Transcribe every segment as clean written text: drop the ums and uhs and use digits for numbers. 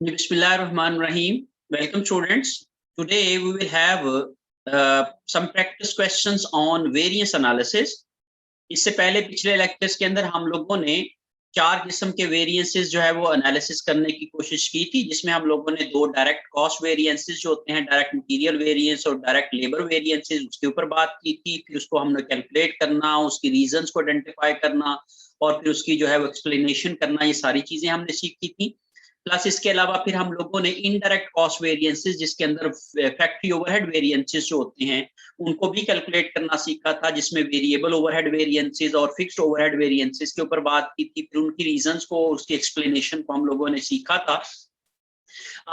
Bismillahirrahmanirrahim. Welcome students. Today we will have some practice questions on variance analysis. इससे पहले पिछले lectures के अंदर हम लोगों ने 4 किस्म के वेरिएंसेस जो है वो एनालिसिस करने की कोशिश की थी, जिसमें हम लोगों ने 2 डायरेक्ट कॉस्ट वेरिएंसेस जो होते हैं, डायरेक्ट मटेरियल वेरिएंस और डायरेक्ट लेबर वेरिएंसेस, उसके ऊपर बात की थी। फिर उसको हमने कैलकुलेट करना, उसकी रीजंस को आइडेंटिफाई करना और फिर उसकी जो है वो एक्सप्लेनेशन करना, ये सारी चीजें हमने सीखी थी। प्लस इसके अलावा फिर हम लोगों ने इनडायरेक्ट कॉस्ट वेरिएंसेस, जिसके अंदर फैक्ट्री ओवरहेड वेरिएंसेस जो होते हैं उनको भी कैलकुलेट करना सीखा था, जिसमें वेरिएबल ओवरहेड वेरिएंसेस और फिक्स्ड ओवरहेड वेरिएंसेस के ऊपर बात की थी। फिर उनकी रीजंस को, उसकी एक्सप्लेनेशन को हम लोगों ने सीखा था।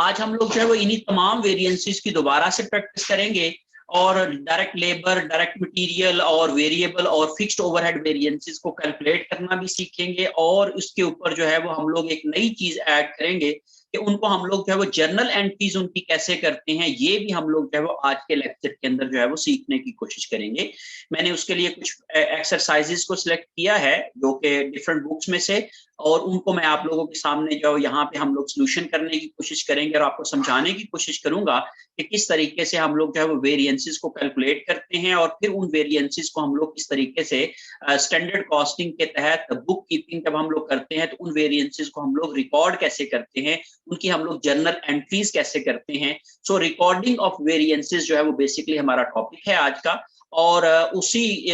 आज हम लोग जो है वो इन्हीं तमाम वेरिएंसेस की दोबारा से प्रैक्टिस करेंगे और डायरेक्ट लेबर, डायरेक्ट मटेरियल और वेरिएबल और फिक्स्ड ओवरहेड वेरिएंसेस को कैलकुलेट करना भी सीखेंगे। और उसके ऊपर जो है वो हम लोग एक नई चीज ऐड करेंगे कि उनको हम लोग जो है वो जर्नल एंट्रीज उनकी कैसे करते हैं, ये भी हम लोग जो है वो आज के लेक्चर के अंदर जो है वो सीखने की कोशिश करेंगे। मैंने उसके लिए कुछ एक्सरसाइजेस को सिलेक्ट किया है जो कि डिफरेंट बुक्स में से, और उनको मैं आप लोगों के सामने जो यहाँ पे हम लोग सोल्यूशन करने की कोशिश करेंगे और आपको समझाने की कोशिश करूंगा कि किस तरीके से हम लोग जो है वो वेरिएंसेस को कैलकुलेट करते हैं और फिर उन वेरिएंसेस को हम लोग किस तरीके से स्टैंडर्ड कॉस्टिंग के तहत बुक कीपिंग जब हम लोग करते हैं तो उन वेरिएंसेस को हम लोग रिकॉर्ड कैसे करते हैं, उनकी हम लोग जर्नल एंट्रीज कैसे करते हैं। सो रिकॉर्डिंग ऑफ वेरिएंसेस जो है वो बेसिकली हमारा टॉपिक है आज का। और उसी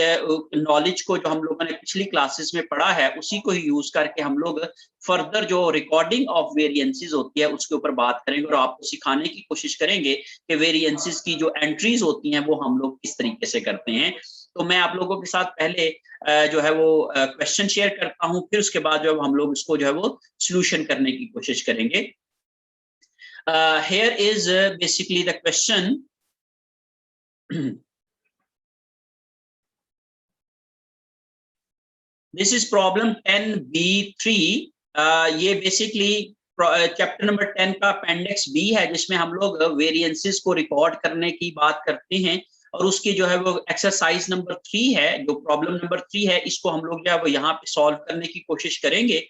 नॉलेज को जो हम लोगों ने पिछली क्लासेस में पढ़ा है उसी को ही यूज करके हम लोग फर्दर जो रिकॉर्डिंग ऑफ वेरिएंसेस होती है उसके ऊपर बात करेंगे और आपको सिखाने की कोशिश करेंगे कि वेरिएंसेस की जो एंट्रीज होती हैं वो हम लोग किस तरीके से करते हैं। तो मैं आप लोगों के साथ पहले जो है वो क्वेश्चन शेयर करता हूं, फिर उसके बाद जो हम लोग इसको जो है वो सोल्यूशन करने की कोशिश करेंगे। Here is basically the question. This is problem 10B3। ये बेसिकली चैप्टर नंबर 10 का अपेंडिक्स बी है, जिसमें हम लोग वेरिएंसेस को रिकॉर्ड करने की बात करते हैं। और उसकी जो है वो एक्सरसाइज नंबर 3 है, जो प्रॉब्लम नंबर 3 है, इसको हम लोग जो है वो यहाँ पे सॉल्व करने की कोशिश करेंगे।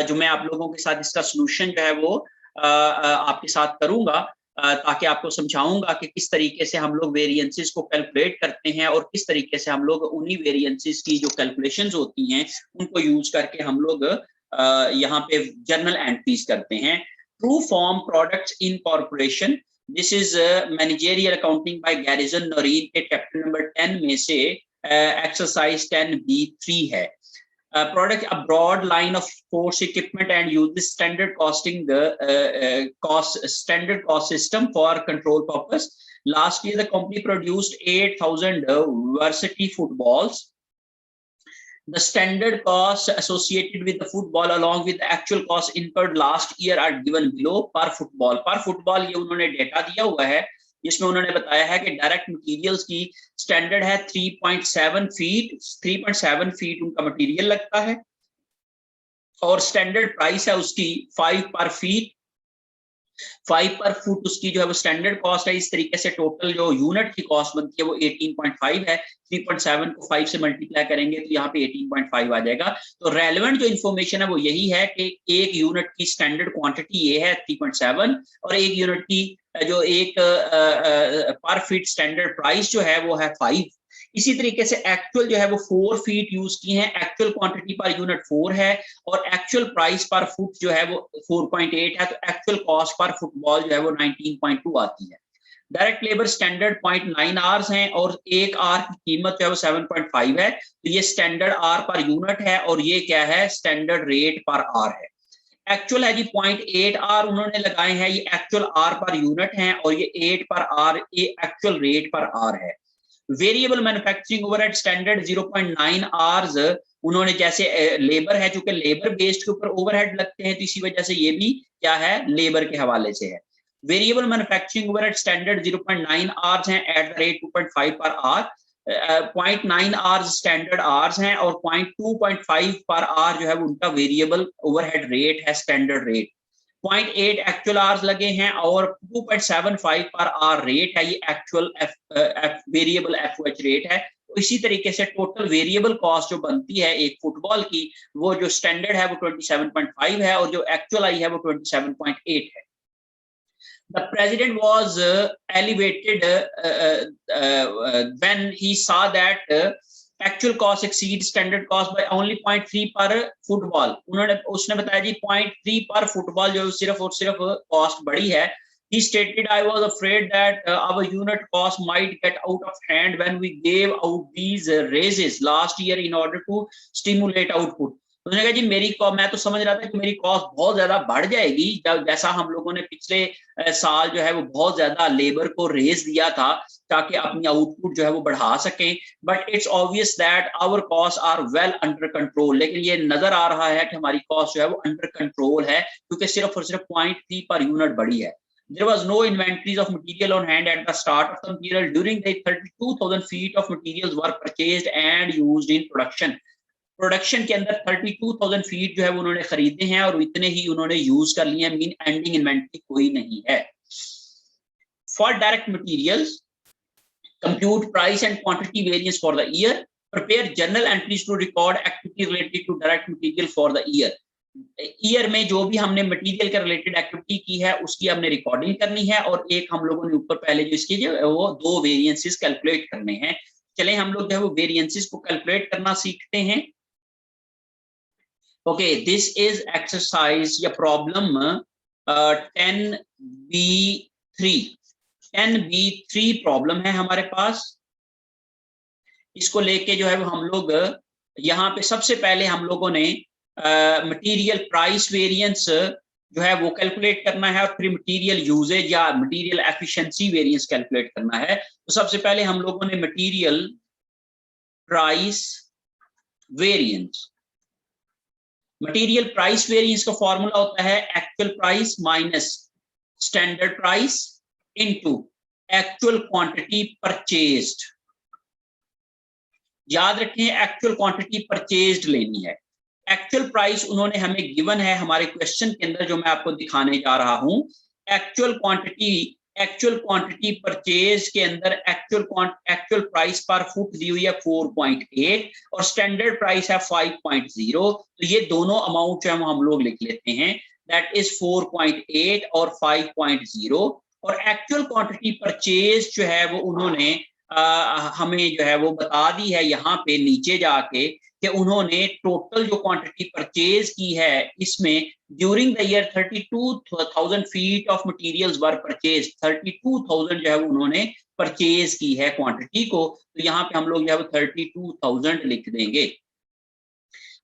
जो मैं आप लोगों के साथ इसका सोल्यूशन जो है वो आपके साथ करूंगा, ताकि आपको समझाऊंगा कि किस तरीके से हम लोग वेरिएंसेस को कैलकुलेट करते हैं और किस तरीके से हम लोग उन्हीं वेरिएंसेस की जो कैलकुलेशंस होती हैं उनको यूज करके हम लोग यहाँ पे जर्नल एंट्रीज करते हैं। True Form Products incorporation, this is managerial accounting by Garrison Noreen के चैप्टर नंबर 10 में से एक्सरसाइज 10B3 है। Product a broad line of force equipment and uses standard costing standard cost system for control purpose. Last year the company produced 8,000 varsity footballs. The standard costs associated with the football along with the actual costs incurred last year are given below per football. Per football ये उन्होंने data दिया हुआ है, जिसमें उन्होंने बताया है कि डायरेक्ट मटेरियल्स की स्टैंडर्ड है 3.7 फीट उनका मटेरियल लगता है, और स्टैंडर्ड प्राइस है उसकी 5 पर फुट उसकी जो है वो स्टैंडर्ड कॉस्ट है। इस तरीके से टोटल जो यूनिट की कॉस्ट बनती है वो 18.5 है। 3.7 को 5 से मल्टीप्लाई करेंगे तो यहाँ पे 18.5 आ जाएगा। तो रेलेवेंट जो इन्फॉर्मेशन है वो यही है कि एक यूनिट की स्टैंडर्ड क्वांटिटी ये है 3.7 और एक यूनिट की जो एक पर फीट स्टैंडर्ड प्राइस जो है वो है 5। इसी तरीके से एक्चुअल जो है वो 4 फीट यूज की हैं, एक्चुअल क्वांटिटी पर यूनिट 4 है और एक्चुअल प्राइस पर फुट जो है वो 4.8 है। तो एक्चुअल कॉस्ट पर फुटबॉल जो है वो 19.2 आती है। डायरेक्ट लेबर स्टैंडर्ड 0.9 आवर्स हैं और एक आर की कीमत जो है वो 7.5 है। तो ये स्टैंडर्ड आर पर यूनिट है और ये क्या है, स्टैंडर्ड रेट पर आर है। एक्चुअल है जी 0.8 आर उन्होंने लगाए हैं, ये एक्चुअल आर पर यूनिट है और ये 8 पर आर ये एक्चुअल रेट पर आर है। Variable manufacturing overhead standard 0.9 hours उन्होंने, जैसे लेबर है चूंकि लेबर बेस्ड के ऊपर ओवरहेड लगते हैं तो इसी वजह से ये भी क्या है, लेबर के हवाले से है। Variable manufacturing overhead standard 0.9 hours हैं एट द रेट 2.5 पर आर। 0.9 आवर्स स्टैंडर्ड आवर्स हैं और 2.5 पर आर जो है उनका वेरिएबल ओवरहेड रेट है, स्टैंडर्ड रेट। 0.8 एक्चुअल आवर्स लगे हैं और 2.75 पर आवर रेट है, ये एक्चुअल वेरिएबल एफओएच रेट है। तो इसी तरीके से टोटल वेरिएबल कॉस्ट जो बनती है एक फुटबॉल की, वो जो स्टैंडर्ड है वो 27.5 है और जो एक्चुअल आई है वो 27.8 है। The president was elevated when he saw that actual cost exceeds standard cost by only 0.3 per football. उसने बताया जी 0.3 पर फुटबॉल जो सिर्फ और सिर्फ कॉस्ट बढ़ी है। He stated, I was afraid that our unit cost might get out of hand when we gave out these raises last year in order to stimulate output। उन्होंने कहा जी मैं तो समझ रहा था कि मेरी कॉस्ट बहुत ज्यादा बढ़ जाएगी, जैसा हम लोगों ने पिछले साल जो है वो बहुत ज्यादा लेबर को रेज दिया था ताकि अपनी आउटपुट जो है वो बढ़ा सकें। But it's obvious that our cost are well under control. लेकिन ये नजर आ रहा है कि हमारी कॉस्ट जो है वो अंडर कंट्रोल है क्योंकि सिर्फ और सिर्फ 0.3 पर यूनिट बढ़ी है। There was no inventories of material on hand at the start of the period. During the 32,000 feet of materials were purchased and used in production. Production के अंदर 32,000 फीट जो है वो उन्होंने खरीदे हैं और इतने ही उन्होंने यूज कर लिए हैं। मीन एंडिंग इन्वेंटरी कोई नहीं है। For direct materials compute price and quantity variance for the year, prepare journal entries to record activity related to direct material for the year में जो भी हमने मटेरियल के रिलेटेड एक्टिविटी की है उसकी हमने रिकॉर्डिंग करनी है और एक हम लोगों ने ऊपर पहले जो इसके जो वो 2 वेरिएंसेस कैलकुलेट करने हैं। चले हम लोग जो है वो वेरिएंसेस को कैलकुलेट करना सीखते हैं। Okay, this is exercise या problem 10B3। 10B3 प्रॉब्लम है हमारे पास। इसको लेके जो है वो हम लोग यहाँ पे सबसे पहले हम लोगों ने मटेरियल प्राइस वेरिएंस जो है वो कैलकुलेट करना है और फिर मटेरियल यूजेज या मटेरियल एफिशिएंसी वेरिएंस कैलकुलेट करना है। तो सबसे पहले हम लोगों ने material price variance, material price variance का फॉर्मूला होता है actual price minus standard price into actual quantity purchased. याद रखें एक्चुअल क्वांटिटी परचेज्ड लेनी है। एक्चुअल प्राइस उन्होंने हमें गिवन है हमारे क्वेश्चन के अंदर जो मैं आपको दिखाने जा रहा हूं। एक्चुअल क्वांटिटी परचेज के अंदर एक्चुअल प्राइस पर फुट दी हुई है 4.8 और स्टैंडर्ड प्राइस है 5.0। तो ये दोनों अमाउंट जो है हम लोग लिख लेते हैं, दैट इज 4.8 और 5.0। और एक्चुअल क्वांटिटी परचेज जो है वो उन्होंने हमें जो है वो बता दी है यहाँ पे नीचे जाके कि उन्होंने टोटल जो क्वांटिटी परचेज की है इसमें during the year 32,000 feet of materials were purchase. 32,000 जो है उन्होंने परचेज की है क्वांटिटी को। तो यहाँ पे हम लोग जो है 32,000 लिख देंगे।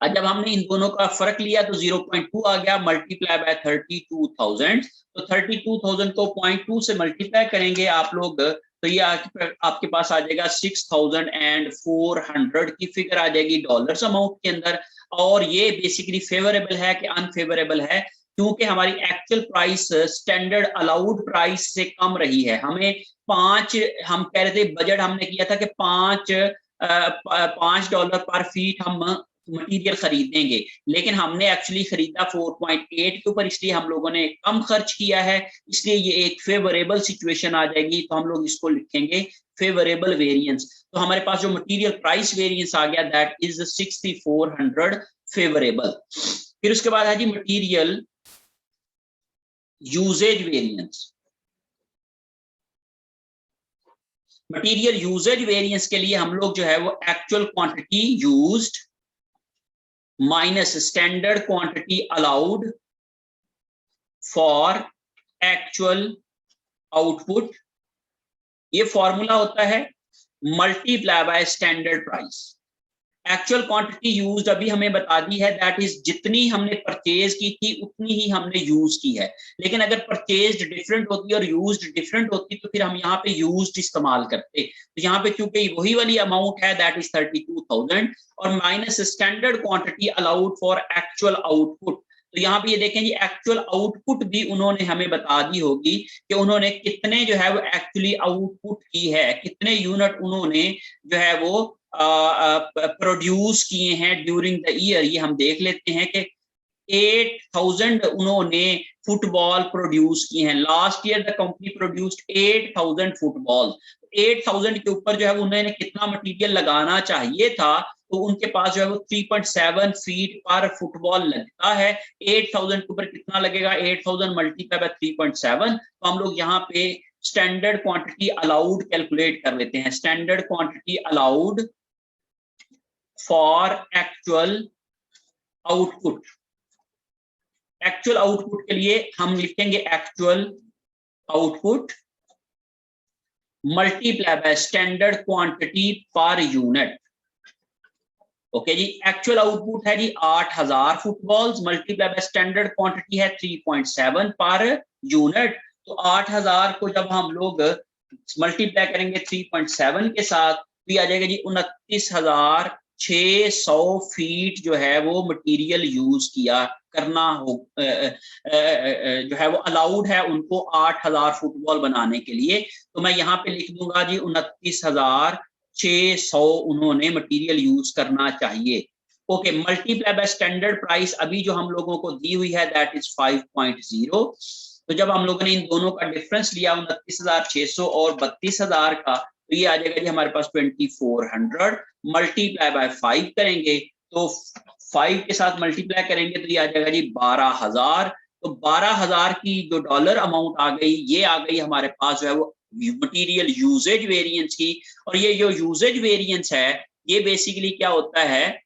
अब जब हमने इन दोनों का फर्क लिया तो 0.2 आ गया मल्टीप्लाई बाय 32,000। तो 32,000 को 0.2 से मल्टीप्लाई करेंगे आप लोग तो ये आपके पास आ जाएगा 6,400 की फिगर आ जाएगी डॉलर्स अमाउंट के अंदर। और ये बेसिकली फेवरेबल है कि अनफेवरेबल है, क्योंकि हमारी actual price standard allowed price से कम रही है। हमें हम कह रहे थे बजट हमने किया था कि $5 पर फीट हम मटेरियल खरीदेंगे, लेकिन हमने एक्चुअली खरीदा 4.8 के ऊपर, इसलिए हम लोगों ने कम खर्च किया है, इसलिए ये एक फेवरेबल सिचुएशन आ जाएगी। तो हम लोग इसको लिखेंगे फेवरेबल वेरिएंस। तो हमारे पास जो मटेरियल प्राइस वेरिएंस आ गया दैट इज 6,400 फेवरेबल। फिर उसके बाद है जी material usage variance. Material usage variance के लिए हम लोग जो है वो actual quantity used minus standard quantity allowed for actual output, ये फॉर्मूला होता है multiply by standard price. Actual quantity used अभी हमें बता दी है दैट इज जितनी हमने परचेज की थी उतनी ही हमने यूज की है। लेकिन अगर परचेज्ड डिफरेंट होती और यूज्ड डिफरेंट होती तो फिर हम यहाँ पे यूज्ड इस्तेमाल करते। तो यहाँ पे क्योंकि वही वाली अमाउंट है दैट इज 32,000 और minus standard quantity allowed for actual output. तो यहाँ पे ये देखें जी एक्चुअल आउटपुट भी उन्होंने हमें बता दी होगी कि उन्होंने कितने जो है वो एक्चुअली आउटपुट की है, कितने यूनिट उन्होंने जो है वो प्रोड्यूस किए हैं ड्यूरिंग द ईयर। ये हम देख लेते हैं कि 8,000 उन्होंने फुटबॉल प्रोड्यूस किए हैं। Last year the company produced 8,000 football. 8000 के ऊपर जो है उन्होंने कितना मटेरियल लगाना चाहिए था, तो उनके पास जो है वो 3.7 फीट पर फुटबॉल लगता है। 8000 के ऊपर कितना लगेगा, 8000 मल्टीप्लाई बाय 3.7, तो हम लोग यहाँ पे स्टैंडर्ड क्वांटिटी अलाउड कैलकुलेट कर लेते हैं। Standard quantity allowed for actual output. Actual output के लिए हम लिखेंगे actual output multiply by standard quantity per unit. Okay जी, एक्चुअल आउटपुट है जी 8000 footballs, multiply by standard quantity है 3.7 पर यूनिट। तो 8000 को जब हम लोग मल्टीप्लाई करेंगे 3.7 के साथ, तो ये आ जाएगा जी 29,600 फीट जो है वो मटेरियल यूज किया करना हो जो है वो अलाउड है उनको 8000 फुटबॉल बनाने के लिए। तो मैं यहाँ पे लिख दूंगा जी 29,600 उन्होंने मटेरियल यूज करना चाहिए। Okay, multiply by standard price अभी जो हम लोगों को दी हुई है दैट इज 5.0। तो जब हम लोगों ने इन दोनों का डिफरेंस लिया 29,600 और 32,000 का, तो ये आ जाएगा जी हमारे पास 2400। मल्टीप्लाई बाय 5 करेंगे तो 5 के साथ मल्टीप्लाई करेंगे तो ये आ जाएगा जी 12,000। तो 12,000 की जो डॉलर अमाउंट आ गई, ये आ गई हमारे पास जो है वो मटेरियल यूजेज वेरिएंस की। और ये जो यूजेज वेरिएंस है ये बेसिकली क्या होता है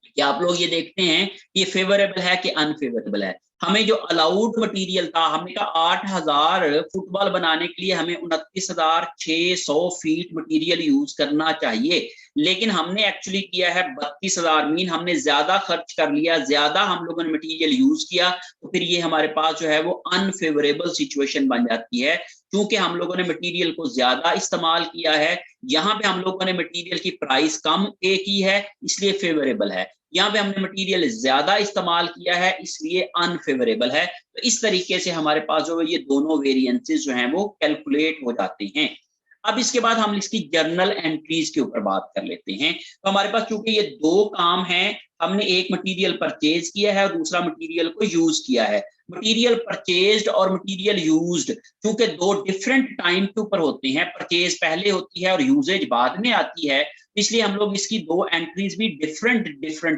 कि आप लोग ये देखते हैं ये फेवरेबल है कि अनफेवरेबल है। हमें जो अलाउड मटेरियल था, हमने कहा 8000 फुटबॉल बनाने के लिए हमें 29,600 फीट मटेरियल यूज करना चाहिए, लेकिन हमने एक्चुअली किया है 32,000, मीन हमने ज्यादा खर्च कर लिया, ज्यादा हम लोगों ने मटेरियल यूज किया। तो फिर ये हमारे पास जो है वो अनफेवरेबल सिचुएशन बन जाती है, क्योंकि हम लोगों ने मटेरियल को ज्यादा इस्तेमाल किया है। यहाँ पे हम लोगों ने मटेरियल की प्राइस कम पे की है इसलिए फेवरेबल है, यहाँ पे हमने मटेरियल ज्यादा इस्तेमाल किया है इसलिए अनफेवरेबल है। तो इस तरीके से हमारे पास जो है ये दोनों वेरिएंसेस जो हैं वो कैलकुलेट हो जाते हैं। अब इसके बाद हम इसकी जर्नल एंट्रीज के ऊपर बात कर लेते हैं। तो हमारे पास चूंकि ये दो काम हैं, हमने एक मटेरियल परचेज किया है और दूसरा मटेरियल को यूज किया है। मटेरियल परचेज्ड और मटेरियल यूज्ड क्योंकि दो डिफरेंट टाइम के ऊपर होते हैं, परचेज पहले होती है और यूजेज बाद में आती है, इसलिए हम लोग इसकी दो एंट्रीज भी डिफरेंट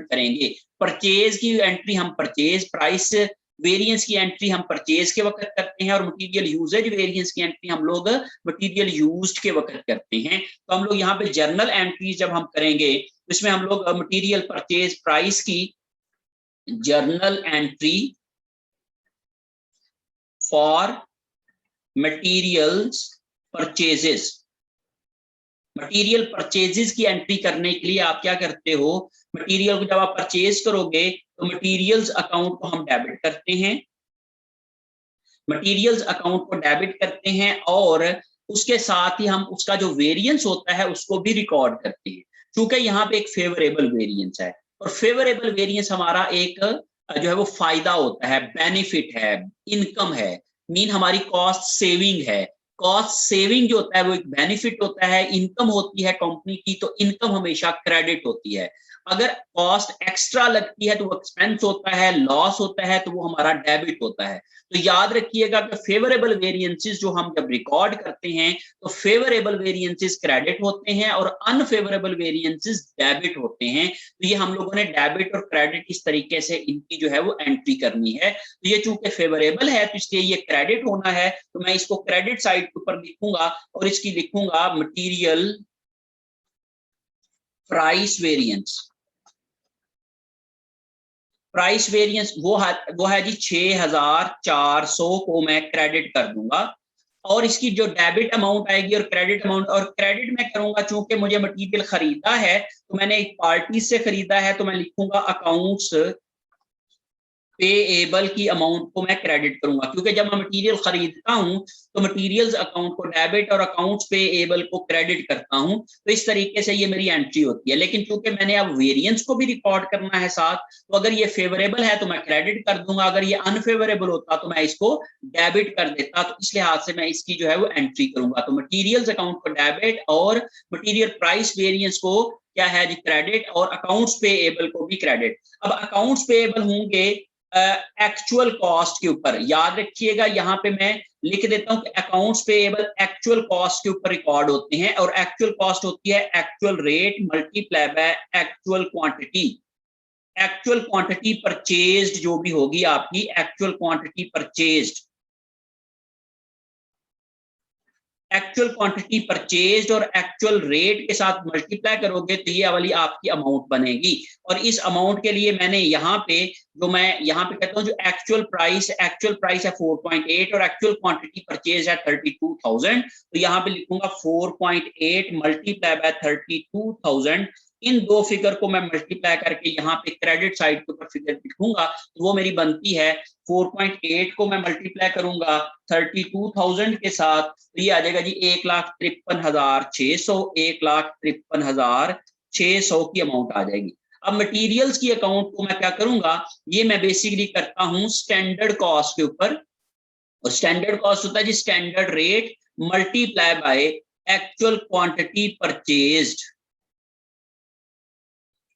करेंगे। परचेज की एंट्री हम परचेज प्राइस वेरिएंस की एंट्री हम परचेज के वक्त करते हैं और मटेरियल यूजेज वेरिएंस की एंट्री हम लोग मटेरियल यूज्ड के वक्त करते हैं। तो हम लोग यहाँ पे जर्नल एंट्री जब हम करेंगे इसमें हम लोग मटेरियल परचेज प्राइस की journal entry for materials purchases, material purchases की एंट्री करने के लिए आप क्या करते हो, मटेरियल को जब आप परचेज करोगे तो मटेरियल्स अकाउंट को हम डेबिट करते हैं, मटेरियल्स अकाउंट को डेबिट करते हैं और उसके साथ ही हम उसका जो वेरिएंस होता है उसको भी रिकॉर्ड करते हैं, क्योंकि यहाँ पे एक फेवरेबल वेरिएंस है। और फेवरेबल वेरिएंस हमारा एक जो है वो फायदा होता है, बेनिफिट है, इनकम है, मीन हमारी कॉस्ट सेविंग है। कॉस्ट सेविंग जो होता है वो एक बेनिफिट होता है, इनकम होती है कंपनी की, तो इनकम हमेशा क्रेडिट होती है। अगर कॉस्ट एक्स्ट्रा लगती है तो वो एक्सपेंस होता है, लॉस होता है तो वो हमारा डेबिट होता है। तो याद रखिएगा कि फेवरेबल वेरिएंसेस जो हम जब रिकॉर्ड करते हैं तो फेवरेबल वेरिएंसेस क्रेडिट होते हैं और अनफेवरेबल वेरिएंसेस डेबिट होते हैं। तो ये हम लोगों ने डेबिट और क्रेडिट इस तरीके से इनकी जो है वो एंट्री करनी है। तो ये चूंकि फेवरेबल है तो इसलिए ये क्रेडिट होना है, तो मैं इसको क्रेडिट साइड के ऊपर लिखूंगा और इसकी लिखूंगा material price variance. Price variance वो है जी 6,400 को मैं क्रेडिट कर दूंगा और इसकी जो डेबिट अमाउंट आएगी और क्रेडिट अमाउंट, और क्रेडिट मैं करूंगा चूंकि मुझे मटेरियल खरीदा है तो मैंने एक पार्टी से खरीदा है, तो मैं लिखूंगा अकाउंट्स पेएबल की अमाउंट को मैं क्रेडिट करूंगा, क्योंकि जब मैं मटेरियल खरीदता हूं तो मटेरियल्स अकाउंट को डेबिट और अकाउंट्स पेएबल को क्रेडिट करता हूं। तो इस तरीके से ये मेरी एंट्री होती है। लेकिन क्योंकि मैंने अब वेरिएंस को भी रिकॉर्ड करना है साथ, तो अगर ये फेवरेबल है तो मैं क्रेडिट कर दूंगा, अगर ये अनफेवरेबल होता तो मैं इसको डेबिट कर देता। तो इस लिहाज से मैं इसकी जो है वो एंट्री करूंगा। तो मटीरियल्स अकाउंट को डेबिट और मटीरियल प्राइस वेरिएंस को क्या है जी क्रेडिट और अकाउंट्स पेएबल को भी क्रेडिट। अब अकाउंट्स पेएबल होंगे एक्चुअल कॉस्ट के ऊपर। याद रखिएगा यहाँ पे मैं लिख देता हूँ कि अकाउंट्स पेएबल एक्चुअल कॉस्ट के ऊपर रिकॉर्ड होते हैं, और एक्चुअल कॉस्ट होती है actual rate multiply by actual quantity. Actual quantity purchased जो भी होगी आपकी, actual quantity purchased, actual quantity purchased और एक्चुअल रेट के साथ मल्टीप्लाई करोगे तो ये वाली आपकी अमाउंट बनेगी। और इस अमाउंट के लिए मैंने यहाँ पे जो मैं यहाँ पे कहता हूँ जो एक्चुअल प्राइस है 4.8 और एक्चुअल क्वांटिटी परचेज है 32,000, तो यहाँ पे लिखूंगा 4.8 मल्टीप्लाई बाय 32,000। इन दो फिगर को मैं मल्टीप्लाई करके यहाँ पे क्रेडिट साइड के ऊपर फिगर लिखूंगा, तो वो मेरी बनती है 4.8 को मैं मल्टीप्लाई करूंगा 32,000 के साथ, तो ये आ जाएगा जी 1,53,600, 1,53,600 की अमाउंट आ जाएगी। अब मटेरियल्स की अकाउंट को मैं क्या करूंगा, ये मैं बेसिकली करता हूं स्टैंडर्ड कॉस्ट के ऊपर, और स्टैंडर्ड कॉस्ट होता है जी standard rate multiply by actual quantity purchased.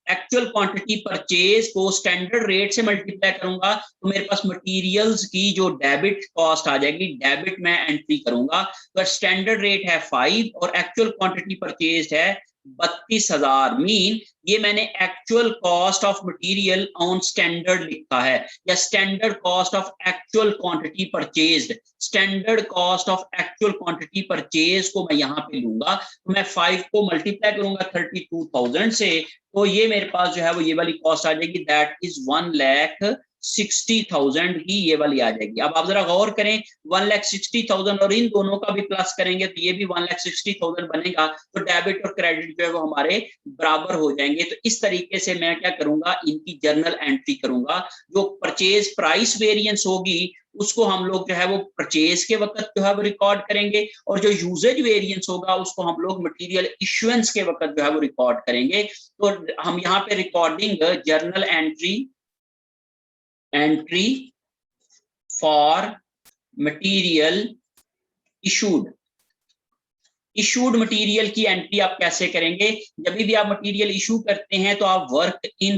Actual quantity purchase को स्टैंडर्ड रेट से मल्टीप्लाई करूंगा तो मेरे पास मटेरियल्स की जो डेबिट कॉस्ट आ जाएगी, डेबिट में एंट्री करूंगा, तो स्टैंडर्ड रेट है 5 और एक्चुअल क्वांटिटी परचेज है 32,000। मीन ये मैंने actual cost of material on standard लिखा है, या standard cost of actual quantity purchased. Standard cost of actual quantity purchase को मैं यहाँ पे लूंगा, तो मैं 5 को मल्टीप्लाई करूंगा 32,000 से, तो ये मेरे पास जो है वो ये वाली कॉस्ट आ जाएगी, दैट इज 1,60,000 ही ये वाली आ जाएगी। अब आप जरा गौर करें, 1,60,000 और इन दोनों का भी प्लस करेंगे तो ये भी 1,60,000 बनेगा, तो डेबिट और क्रेडिट जो है वो हमारे बराबर हो जाएंगे। तो इस तरीके से मैं क्या करूंगा, इनकी जर्नल एंट्री करूंगा। जो परचेज प्राइस वेरिएंस होगी उसको हम लोग जो है वो परचेज के वक्त जो है वो रिकॉर्ड करेंगे, और जो यूजेज वेरिएंस होगा उसको हम लोग मटेरियल इश्यूएंस के वक्त जो है वो रिकॉर्ड करेंगे। तो हम यहाँ पे recording journal entry for material issued material की एंट्री आप कैसे करेंगे, जब भी आप मटेरियल इशू करते हैं तो आप वर्क इन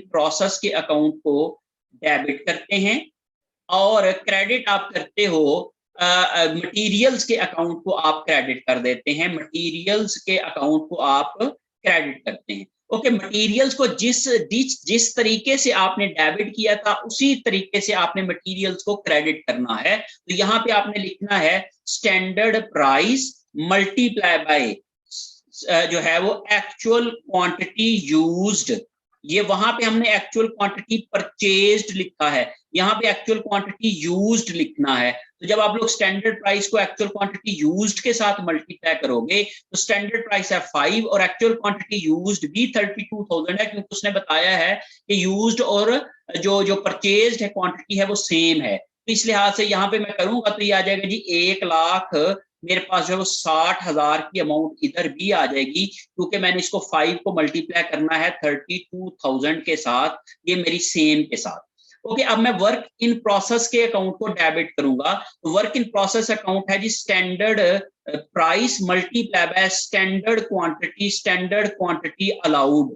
प्रोसेस के अकाउंट को डेबिट करते हैं, और क्रेडिट आप करते हो मटेरियल्स के अकाउंट को आप क्रेडिट कर देते हैं, मटेरियल्स के अकाउंट को आप क्रेडिट करते हैं। ओके, मटेरियल्स को जिस तरीके से आपने डेबिट किया था उसी तरीके से आपने मटेरियल्स को क्रेडिट करना है। तो यहाँ पे आपने लिखना है स्टैंडर्ड प्राइस मल्टीप्लाई बाय जो है वो एक्चुअल क्वांटिटी यूज्ड। ये वहां पे हमने एक्चुअल क्वांटिटी परचेज्ड लिखा है, यहाँ पे एक्चुअल क्वांटिटी यूज्ड लिखना है। तो जब आप लोग स्टैंडर्ड प्राइस को एक्चुअल क्वांटिटी यूज्ड के साथ मल्टीप्लाई करोगे तो स्टैंडर्ड प्राइस है 5 और एक्चुअल क्वांटिटी यूज्ड भी 32,000 है, क्योंकि उसने बताया है कि यूज्ड और जो परचेज्ड है क्वांटिटी है वो सेम है। तो इस लिहाज से यहाँ पे मैं करूंगा तो ये आ जाएगा जी 1,00,000, मेरे पास जो है वो 60,000 की अमाउंट इधर भी आ जाएगी, क्योंकि मैंने इसको 5 को मल्टीप्लाई करना है 32,000 के साथ, ये मेरी सेम के साथ। ओके, अब मैं वर्क इन प्रोसेस के अकाउंट को डेबिट करूंगा। तो वर्क इन प्रोसेस अकाउंट है जी standard price multiply by standard quantity allowed.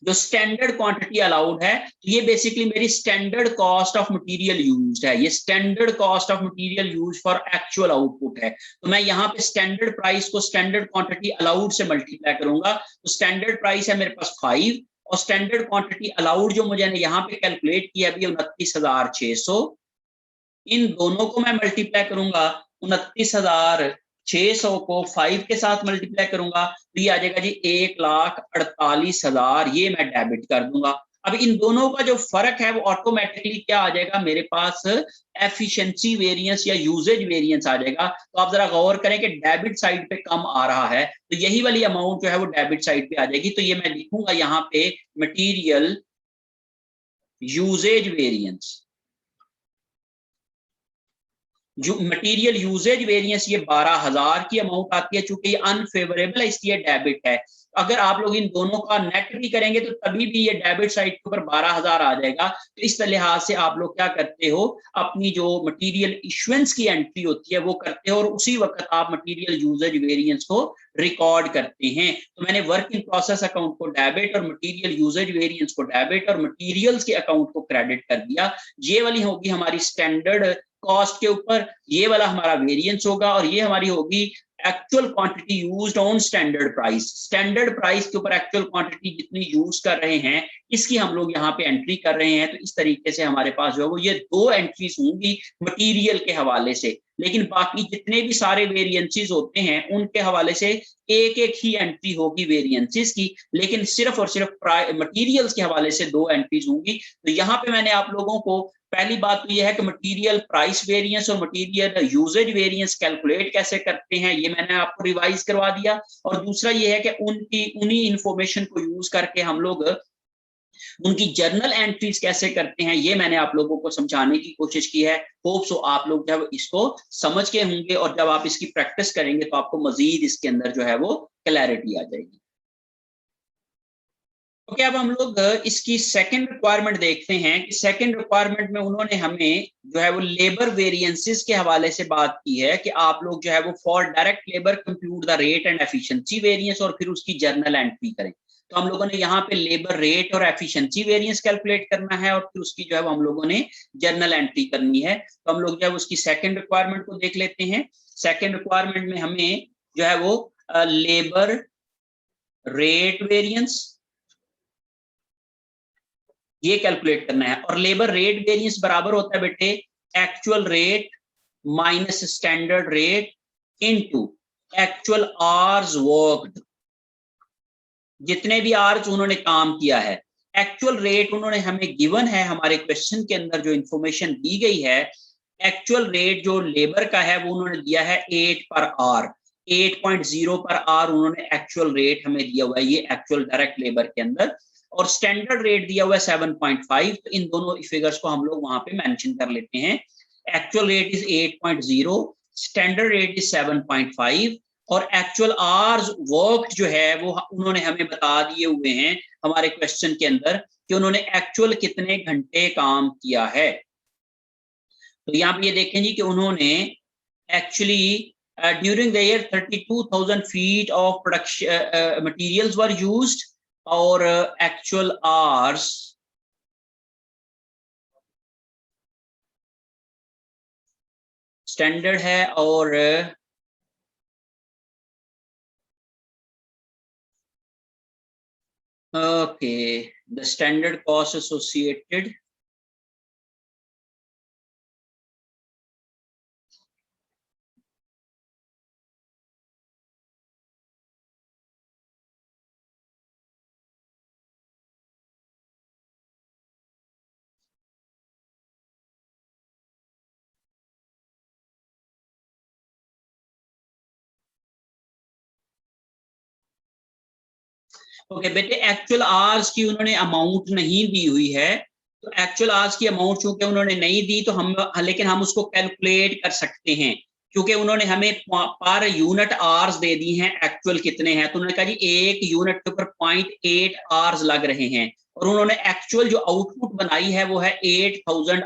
जो स्टैंडर्ड क्वांटिटी अलाउड है तो ये बेसिकली मेरी standard cost of material used है, ये standard cost of material used for actual output है। तो मैं यहाँ पे स्टैंडर्ड प्राइस को स्टैंडर्ड क्वांटिटी अलाउड से मल्टीप्लाई करूंगा, तो स्टैंडर्ड प्राइस है मेरे पास 5 और स्टैंडर्ड क्वांटिटी अलाउड जो मुझे यहाँ पे कैलकुलेट किया अभी 29,600, इन दोनों को मैं मल्टीप्लाई करूंगा, 29,600 को 5 के साथ मल्टीप्लाई करूंगा तो ये आ जाएगा जी 1,48,000, ये मैं डेबिट कर दूंगा। अब इन दोनों का जो फर्क है वो ऑटोमेटिकली क्या आ जाएगा, मेरे पास एफिशिएंसी वेरिएंस या यूजेज वेरिएंस आ जाएगा। तो आप जरा गौर करें कि डेबिट साइड पे कम आ रहा है, तो यही वाली अमाउंट जो है वो डेबिट साइड पे आ जाएगी। तो ये मैं लिखूंगा यहाँ पे मटीरियल यूजेज वेरिएंस, जो मटेरियल यूजेज वेरिएंस ये 12,000 की अमाउंट आती है, चूंकि ये अनफेवरेबल है इसलिए डेबिट है। अगर आप लोग इन दोनों का नेट भी करेंगे तो तभी भी ये डेबिट साइड के ऊपर 12,000 आ जाएगा। तो इस लिहाज से आप लोग क्या करते हो, अपनी जो मटेरियल इश्यूएंस की एंट्री होती है वो करते हो और उसी वक्त आप मटेरियल यूजेज वेरिएंस को रिकॉर्ड करते हैं। तो मैंने वर्क इन प्रोसेस अकाउंट को डेबिट और मटेरियल यूजेज वेरिएंस को डेबिट और मटेरियल्स के अकाउंट को क्रेडिट कर दिया। ये वाली होगी हमारी स्टैंडर्ड कॉस्ट के ऊपर, ये वाला हमारा वेरिएंस होगा और ये हमारी होगी actual quantity used on standard price. Standard price के ऊपर एक्चुअल क्वांटिटी जितनी यूज कर रहे हैं इसकी हम लोग यहाँ पे एंट्री कर रहे हैं। तो इस तरीके से हमारे पास जो है वो ये दो एंट्रीज होंगी मटेरियल के हवाले से, लेकिन बाकी जितने भी सारे वेरिएंसेस होते हैं उनके हवाले से एक एक ही एंट्री होगी वेरिएंसेस की, लेकिन सिर्फ और सिर्फ मटेरियल्स के हवाले से दो एंट्रीज होंगी। तो यहाँ पे मैंने आप लोगों को पहली बात तो यह है कि मटेरियल प्राइस वेरिएंस और मटेरियल यूजेज वेरिएंस कैलकुलेट कैसे करते हैं ये मैंने आपको रिवाइज करवा दिया। और दूसरा ये है कि उन्हीं इंफॉर्मेशन को यूज करके हम लोग उनकी जर्नल एंट्रीज कैसे करते हैं ये मैंने आप लोगों को समझाने की कोशिश की है। होप सो आप लोग जब इसको समझ के होंगे और जब आप इसकी प्रैक्टिस करेंगे तो आपको मजीद इसके अंदर जो है वो क्लैरिटी आ जाएगी। ओके, अब हम लोग इसकी सेकंड रिक्वायरमेंट देखते हैं कि सेकंड रिक्वायरमेंट में उन्होंने हमें जो है वो लेबर वेरिएंसेस के हवाले से बात की है कि आप लोग जो है वो for direct labour compute the rate and efficiency variance और फिर उसकी जर्नल एंट्री करें। तो हम लोगों ने यहाँ पे लेबर रेट और एफिशिएंसी वेरिएंस कैलकुलेट करना है और फिर उसकी जो है हम लोगों ने जर्नल एंट्री करनी है। तो हम लोग जो है उसकी सेकंड रिक्वायरमेंट को देख लेते हैं। सेकंड रिक्वायरमेंट में हमें जो है वो लेबर रेट वेरिएंस ये कैलकुलेट करना है और लेबर रेट वेरिएंस बराबर होता है बेटे actual rate minus standard rate into actual hours worked. जितने भी आवर्स उन्होंने काम किया है, एक्चुअल रेट उन्होंने हमें गिवन है, हमारे क्वेश्चन के अंदर जो इंफॉर्मेशन दी गई है एक्चुअल रेट जो लेबर का है वो उन्होंने दिया है 8 पर आवर, 8.0 पर आवर उन्होंने एक्चुअल रेट हमें दिया हुआ है ये एक्चुअल डायरेक्ट लेबर के अंदर, और स्टैंडर्ड रेट दिया हुआ है 7.5। तो इन दोनों फिगर्स को हम लोग वहां पे मेंशन कर लेते हैं। Actual rate is 8.0, standard rate is 7.5 और एक्चुअल आवर्स वर्क जो है वो उन्होंने हमें बता दिए हुए हैं हमारे क्वेश्चन के अंदर कि उन्होंने एक्चुअल कितने घंटे काम किया है। तो यहाँ पे ये देखें जी कि उन्होंने actually during the year 32,000 feet of production materials were used और एक्चुअल आवर्स स्टैंडर्ड है और okay the standard cost associated okay बेटे एक्चुअल आवर्स की उन्होंने अमाउंट नहीं दी हुई है। तो एक्चुअल आवर्स की अमाउंट चूंकि उन्होंने नहीं दी तो हम लेकिन हम उसको कैलकुलेट कर सकते हैं क्योंकि उन्होंने हमें पर यूनिट आवर्स दे दी हैं एक्चुअल कितने हैं। तो उन्होंने कहा जी एक यूनिट के ऊपर 0.8 आवर्स लग रहे हैं और उन्होंने एक्चुअल जो आउटपुट बनाई है वो है 8,000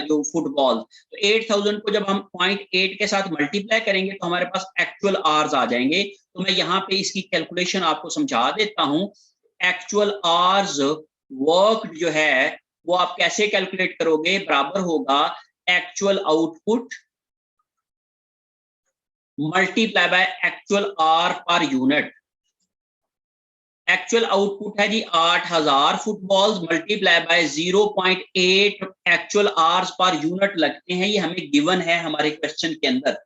जो फुटबॉल। तो 8,000 को जब हम 0.8 के साथ मल्टीप्लाई करेंगे तो हमारे पास एक्चुअल आवर्स आ जाएंगे। तो मैं यहाँ पे इसकी कैलकुलेशन आपको समझा देता हूँ। एक्चुअल आवर्स वर्क जो है वो आप कैसे कैलकुलेट करोगे, बराबर होगा actual output multiply by actual our per unit. Actual output है जी 8,000 footballs multiply bye 0.8 actual hours per unit लगते हैं, ये हमें गिवन है हमारे क्वेश्चन के अंदर।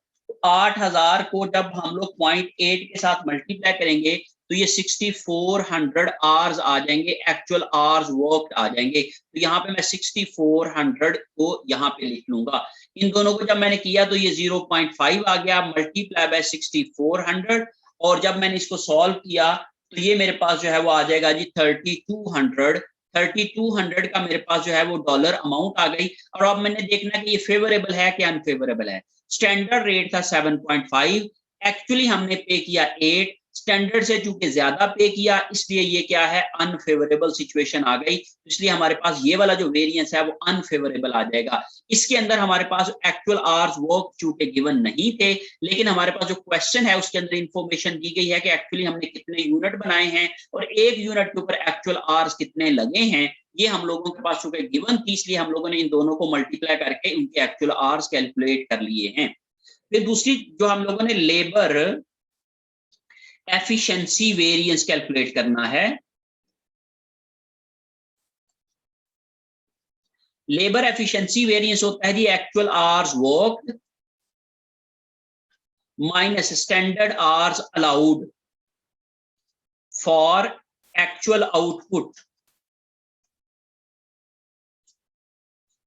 8,000 को जब हम लोग 0.8 के साथ मल्टीप्लाई करेंगे तो ये 6400 आवर्स आ जाएंगे, एक्चुअल आवर्स वर्क आ जाएंगे। तो यहाँ पे मैं 6400 को यहाँ पे लिख लूंगा। इन दोनों को जब मैंने किया तो ये 0.5 आ गया मल्टीप्लाई बाय 6400 और जब मैंने इसको सॉल्व किया तो ये मेरे पास जो है वो आ जाएगा जी 3200 3200 का मेरे पास जो है वो डॉलर अमाउंट आ गई। और अब मैंने देखना कि ये फेवरेबल है कि अनफेवरेबल है। स्टैंडर्ड रेट था 7.5, एक्चुअली हमने पे किया 8, स्टैंडर्ड से चूंकि ज्यादा पे किया इसलिए ये क्या है, अनफेवरेबल सिचुएशन आ गई। इसलिए हमारे पास ये वाला जो वेरिएंस है वो अनफेवरेबल आ जाएगा। इसके अंदर हमारे पास एक्चुअल आवर्स वर्क चूंकि गिवन नहीं थे, लेकिन हमारे पास जो क्वेश्चन है उसके अंदर इंफॉर्मेशन दी गई है कि एक्चुअली हमने कितने यूनिट बनाए हैं और एक यूनिट के ऊपर एक्चुअल आवर्स कितने लगे हैं। ये हम लोगों के पास चूंकि गिवन थी इसलिए हम लोगों ने इन दोनों को मल्टीप्लाई करके उनके एक्चुअल आवर्स कैलकुलेट कर लिए हैं। फिर दूसरी जो हम लोगों ने लेबर एफिशिएंसी वेरिएंस कैलकुलेट करना है। लेबर एफिशिएंसी वेरिएंस होता है जी actual hours worked minus standard hours allowed for actual output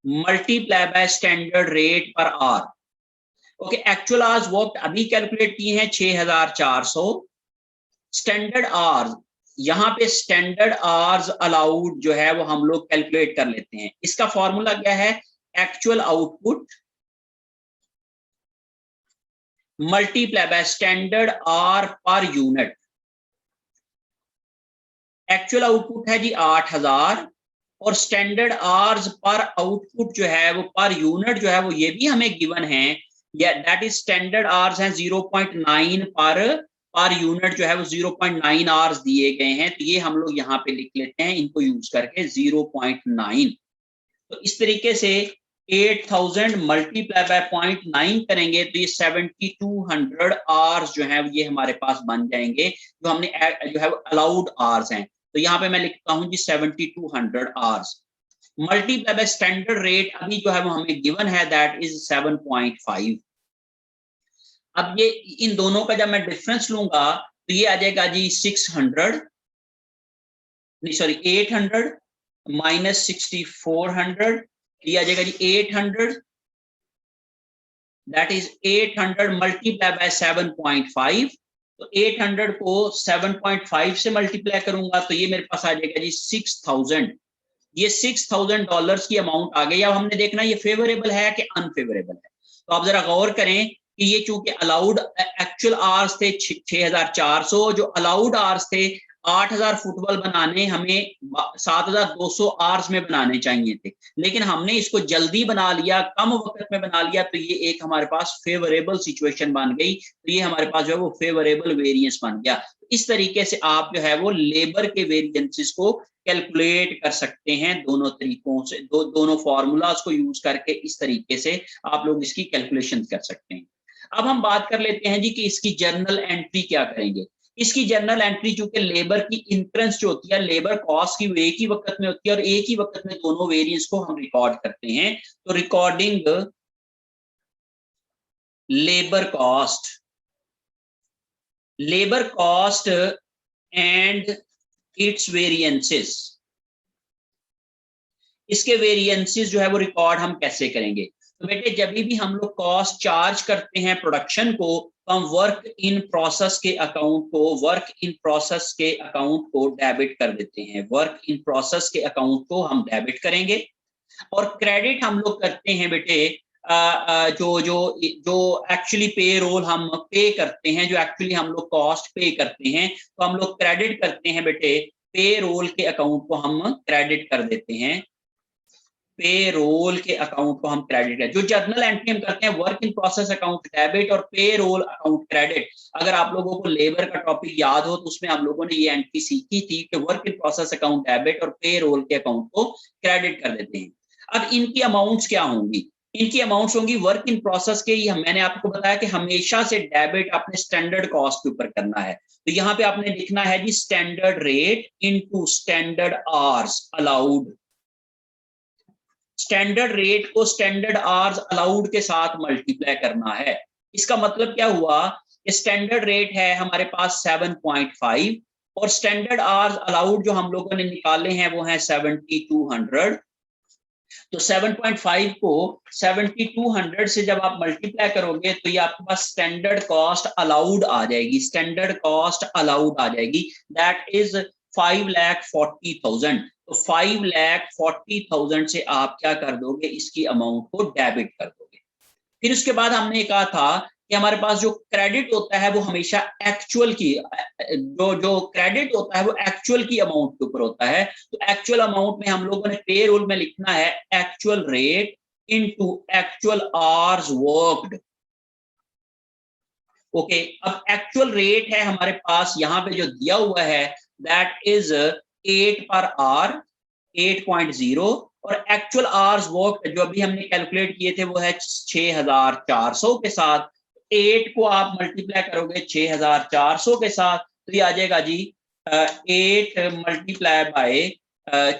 multiply by standard rate per hour. Okay, actual hours worked अभी कैलकुलेट किए हैं 6400। स्टैंडर्ड आवर्स, यहां पे स्टैंडर्ड आवर्स अलाउड जो है वो हम लोग कैलकुलेट कर लेते हैं। इसका फॉर्मूला क्या है, actual output multiply by standard our per unit. Actual output है जी 8000 और स्टैंडर्ड आवर्स पर आउटपुट जो है वो पर यूनिट जो है वो ये भी हमें गिवन है, या दैट इज स्टैंडर्ड आवर्स हैं 0.9 पर यूनिट जो है वो 0.9 आवर्स दिए गए हैं। तो ये हम लोग यहाँ पे लिख लेते हैं इनको यूज करके 0.9। तो इस तरीके से 8000 मल्टीप्लाई बाय 0.9 करेंगे तो ये 7200 आवर्स जो है ये हमारे पास बन जाएंगे, जो हमने जो है अलाउड आवर्स हैं। तो यहाँ पे मैं लिखता हूँ जी 7200 hours multiply by standard rate अभी जो है वो हमें गिवन है दैट इज 7.5। अब ये इन दोनों का जब मैं डिफरेंस लूंगा तो ये आ जाएगा जी 600 नहीं सॉरी 800 माइनस 6400, ये आ जाएगा जी 800, दैट इज 800 मल्टीप्लाई बाय 7.5। तो 800 को 7.5 से मल्टीप्लाई करूंगा तो ये मेरे पास आ जाएगा जी 6000। ये $6000 की अमाउंट आ गई। अब हमने देखना ये फेवरेबल है कि अनफेवरेबल है। तो आप जरा गौर करें कि ये चूंकि अलाउड एक्चुअल आवर्स थे 6400, जो अलाउड आवर्स थे 8000 फुटबॉल बनाने हमें 7200 आवर्स में बनाने चाहिए थे, लेकिन हमने इसको जल्दी बना लिया, कम वक्त में बना लिया, तो ये एक हमारे पास फेवरेबल सिचुएशन बन गई। तो ये हमारे पास जो है वो फेवरेबल वेरिएंस बन गया। इस तरीके से आप जो है वो लेबर के वेरिएंसेस को कैलकुलेट कर सकते हैं दोनों तरीकों से, दोनों फॉर्मूलाज को यूज करके इस तरीके से आप लोग इसकी कैलकुलेशन कर सकते हैं। अब हम बात कर लेते हैं जी कि इसकी जर्नल एंट्री क्या करेंगे। इसकी जर्नल एंट्री चूंकि लेबर की इंक्रेंस जो होती है, लेबर कॉस्ट की एक ही वक्त में होती है और एक ही वक्त में दोनों वेरिएंस को हम रिकॉर्ड करते हैं। तो recording labour cost and it's variances, इसके वेरिएंसेस जो है वो रिकॉर्ड हम कैसे करेंगे। तो बेटे जब भी हम लोग कॉस्ट चार्ज करते हैं प्रोडक्शन को तो हम वर्क इन प्रोसेस के अकाउंट को डेबिट कर देते हैं। वर्क इन प्रोसेस के अकाउंट को हम डेबिट करेंगे और क्रेडिट हम लोग करते हैं बेटे जो एक्चुअली पे रोल हम पे करते हैं, जो एक्चुअली हम लोग कॉस्ट पे करते हैं, तो हम लोग क्रेडिट करते हैं बेटे, पे रोल के अकाउंट को हम क्रेडिट कर देते हैं। पे रोल के अकाउंट को हम क्रेडिट करें। जो जर्नल एंट्री हम करते हैं work in process account debit और पे रोल अकाउंट क्रेडिट। अगर आप लोगों को लेबर का टॉपिक याद हो तो उसमें हम लोगों ने ये एंट्री सीखी थी कि work in process account debit और पे रोल के अकाउंट को क्रेडिट कर देते हैं। अब इनकी अमाउंट्स क्या होंगी, इनकी अमाउंट्स होंगी वर्क इन प्रोसेस के, मैंने आपको बताया कि हमेशा से डेबिट अपने स्टैंडर्ड कॉस्ट के ऊपर करना है। तो यहाँ पे आपने लिखना है जी standard rate into standard hours allowed. Standard rate को स्टैंडर्ड आवर्स अलाउड के साथ मल्टीप्लाई करना है। इसका मतलब क्या हुआ कि स्टैंडर्ड रेट है हमारे पास 7.5 और स्टैंडर्ड आवर्स अलाउड जो हम लोगों ने निकाले हैं वो है 7200। तो 7.5 को 7200 से जब आप मल्टीप्लाई करोगे तो ये आपके पास स्टैंडर्ड कॉस्ट अलाउड आ जाएगी, स्टैंडर्ड कॉस्ट अलाउड आ जाएगी, दैट इज 5,40,000। तो 5,40,000 से आप क्या कर दोगे, इसकी अमाउंट को डेबिट कर दोगे। फिर उसके बाद हमने कहा था कि हमारे पास जो क्रेडिट होता है वो हमेशा एक्चुअल की, जो क्रेडिट होता है वो एक्चुअल की अमाउंट के ऊपर होता है। तो एक्चुअल अमाउंट में हम लोगों ने पे रोल में लिखना है actual rate into actual hours worked. Okay, अब एक्चुअल रेट है हमारे पास यहाँ पे जो दिया हुआ है दैट इज 8 पर आवर 8.0, और एक्चुअल आवर्स वर्क जो अभी हमने कैलकुलेट किए थे वो है 6400 के साथ। 8 को आप मल्टीप्लाई करोगे 6400 के साथ तो ये आ जाएगा जी 8 मल्टीप्लाई बाय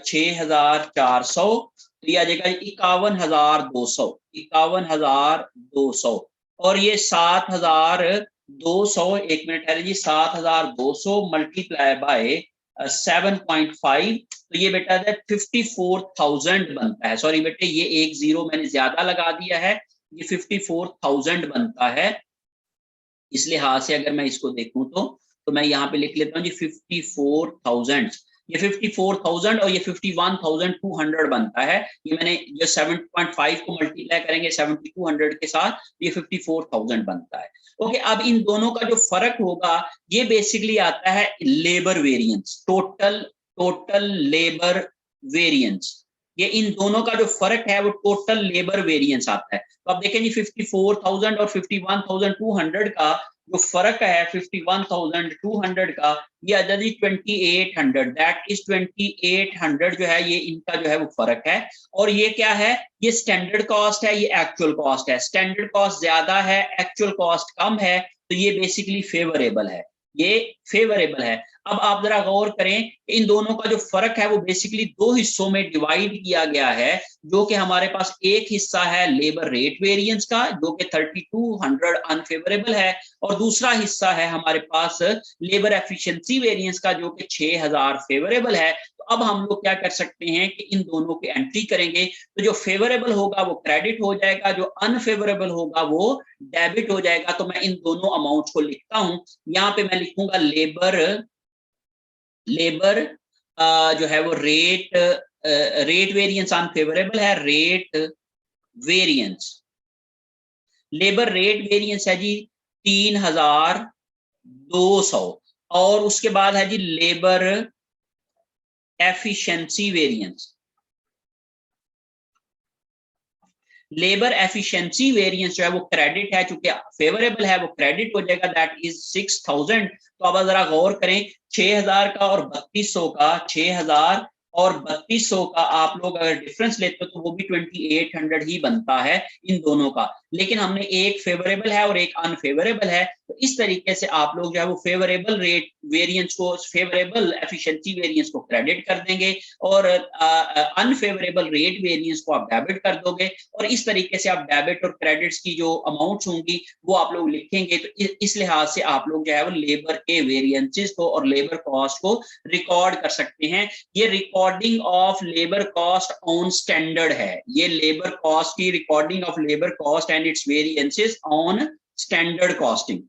6400, तो ये आ जाएगा 51,200, 51,200। और ये 7,200, एक मिनट है जी, 7,200 मल्टीप्लाई बाय 7.5, तो ये बेटा 54,000 बनता है। सॉरी बेटे, ये एक जीरो मैंने ज्यादा लगा दिया है, ये 54,000 बनता है। इस लिहाज से अगर मैं इसको देखूं तो मैं यहाँ पे लिख लेता हूँ जी 54,000, ये 54,000 और ये 51,200 बनता है। ये मैंने जो 7.5 को मल्टीप्लाई करेंगे 7,200 के साथ, ये 54,000 बनता है। ओके, अब इन दोनों का जो फर्क होगा ये बेसिकली आता है labour variance, total labour variance. ये इन दोनों का जो फर्क है वो टोटल लेबर वेरिएंस आता है। तो आप देखें जी 54,000 और 51,200 का जो फर्क है 51,200 का, ये आ जी 2,800, दैट इज 2,800 जो है ये इनका जो है वो फर्क है। और ये क्या है, ये स्टैंडर्ड कॉस्ट है, ये एक्चुअल कॉस्ट है। स्टैंडर्ड कॉस्ट ज्यादा है, एक्चुअल कॉस्ट कम है, तो ये बेसिकली फेवरेबल है, ये फेवरेबल है। अब आप जरा गौर करें, इन दोनों का जो फर्क है वो बेसिकली दो हिस्सों में डिवाइड किया गया है, जो कि हमारे पास एक हिस्सा है लेबर रेट वेरिएंस का जो कि 3,200 अनफेवरेबल है, और दूसरा हिस्सा है हमारे पास लेबर एफिशिएंसी वेरिएंस का जो कि 6,000 फेवरेबल है। तो अब हम लोग क्या कर सकते हैं कि इन दोनों की एंट्री करेंगे, तो जो फेवरेबल होगा वो क्रेडिट हो जाएगा, जो अनफेवरेबल होगा वो डेबिट हो जाएगा। तो मैं इन दोनों अमाउंट्स को लिखता हूं, यहाँ पे मैं लिखूंगा लेबर जो है वो रेट वेरिएंस अनफेवरेबल है, rate variance, labour rate variance है जी 3,200, और उसके बाद है जी labour efficiency variance. Labour efficiency variance जो है वो क्रेडिट है, चूंकि फेवरेबल है वो क्रेडिट हो जाएगा, दैट इज 6,000। तो अब जरा गौर करें, 6,000 का और 3,200 का, 6,000 और 3,200 का आप लोग अगर डिफरेंस लेते हो तो वो भी 2,800 ही बनता है इन दोनों का। लेकिन हमने एक फेवरेबल है और एक अनफेवरेबल है, तो इस तरीके से आप लोग जो है वो फेवरेबल रेट वेरिएंस को, फेवरेबल एफिशिएंसी वेरिएंस को क्रेडिट कर देंगे और अनफेवरेबल रेट वेरिएंस को आप डेबिट कर दोगे, और इस तरीके से आप डेबिट और क्रेडिट्स की जो अमाउंट्स होंगी वो आप लोग लिखेंगे। तो इस लिहाज से आप लोग जो है वो लेबर के वेरिएंसेस को और लेबर कॉस्ट को रिकॉर्ड कर सकते हैं। ये recording of labour cost on standard है, ये लेबर कॉस्ट की recording of labour cost and it's variances on standard costing.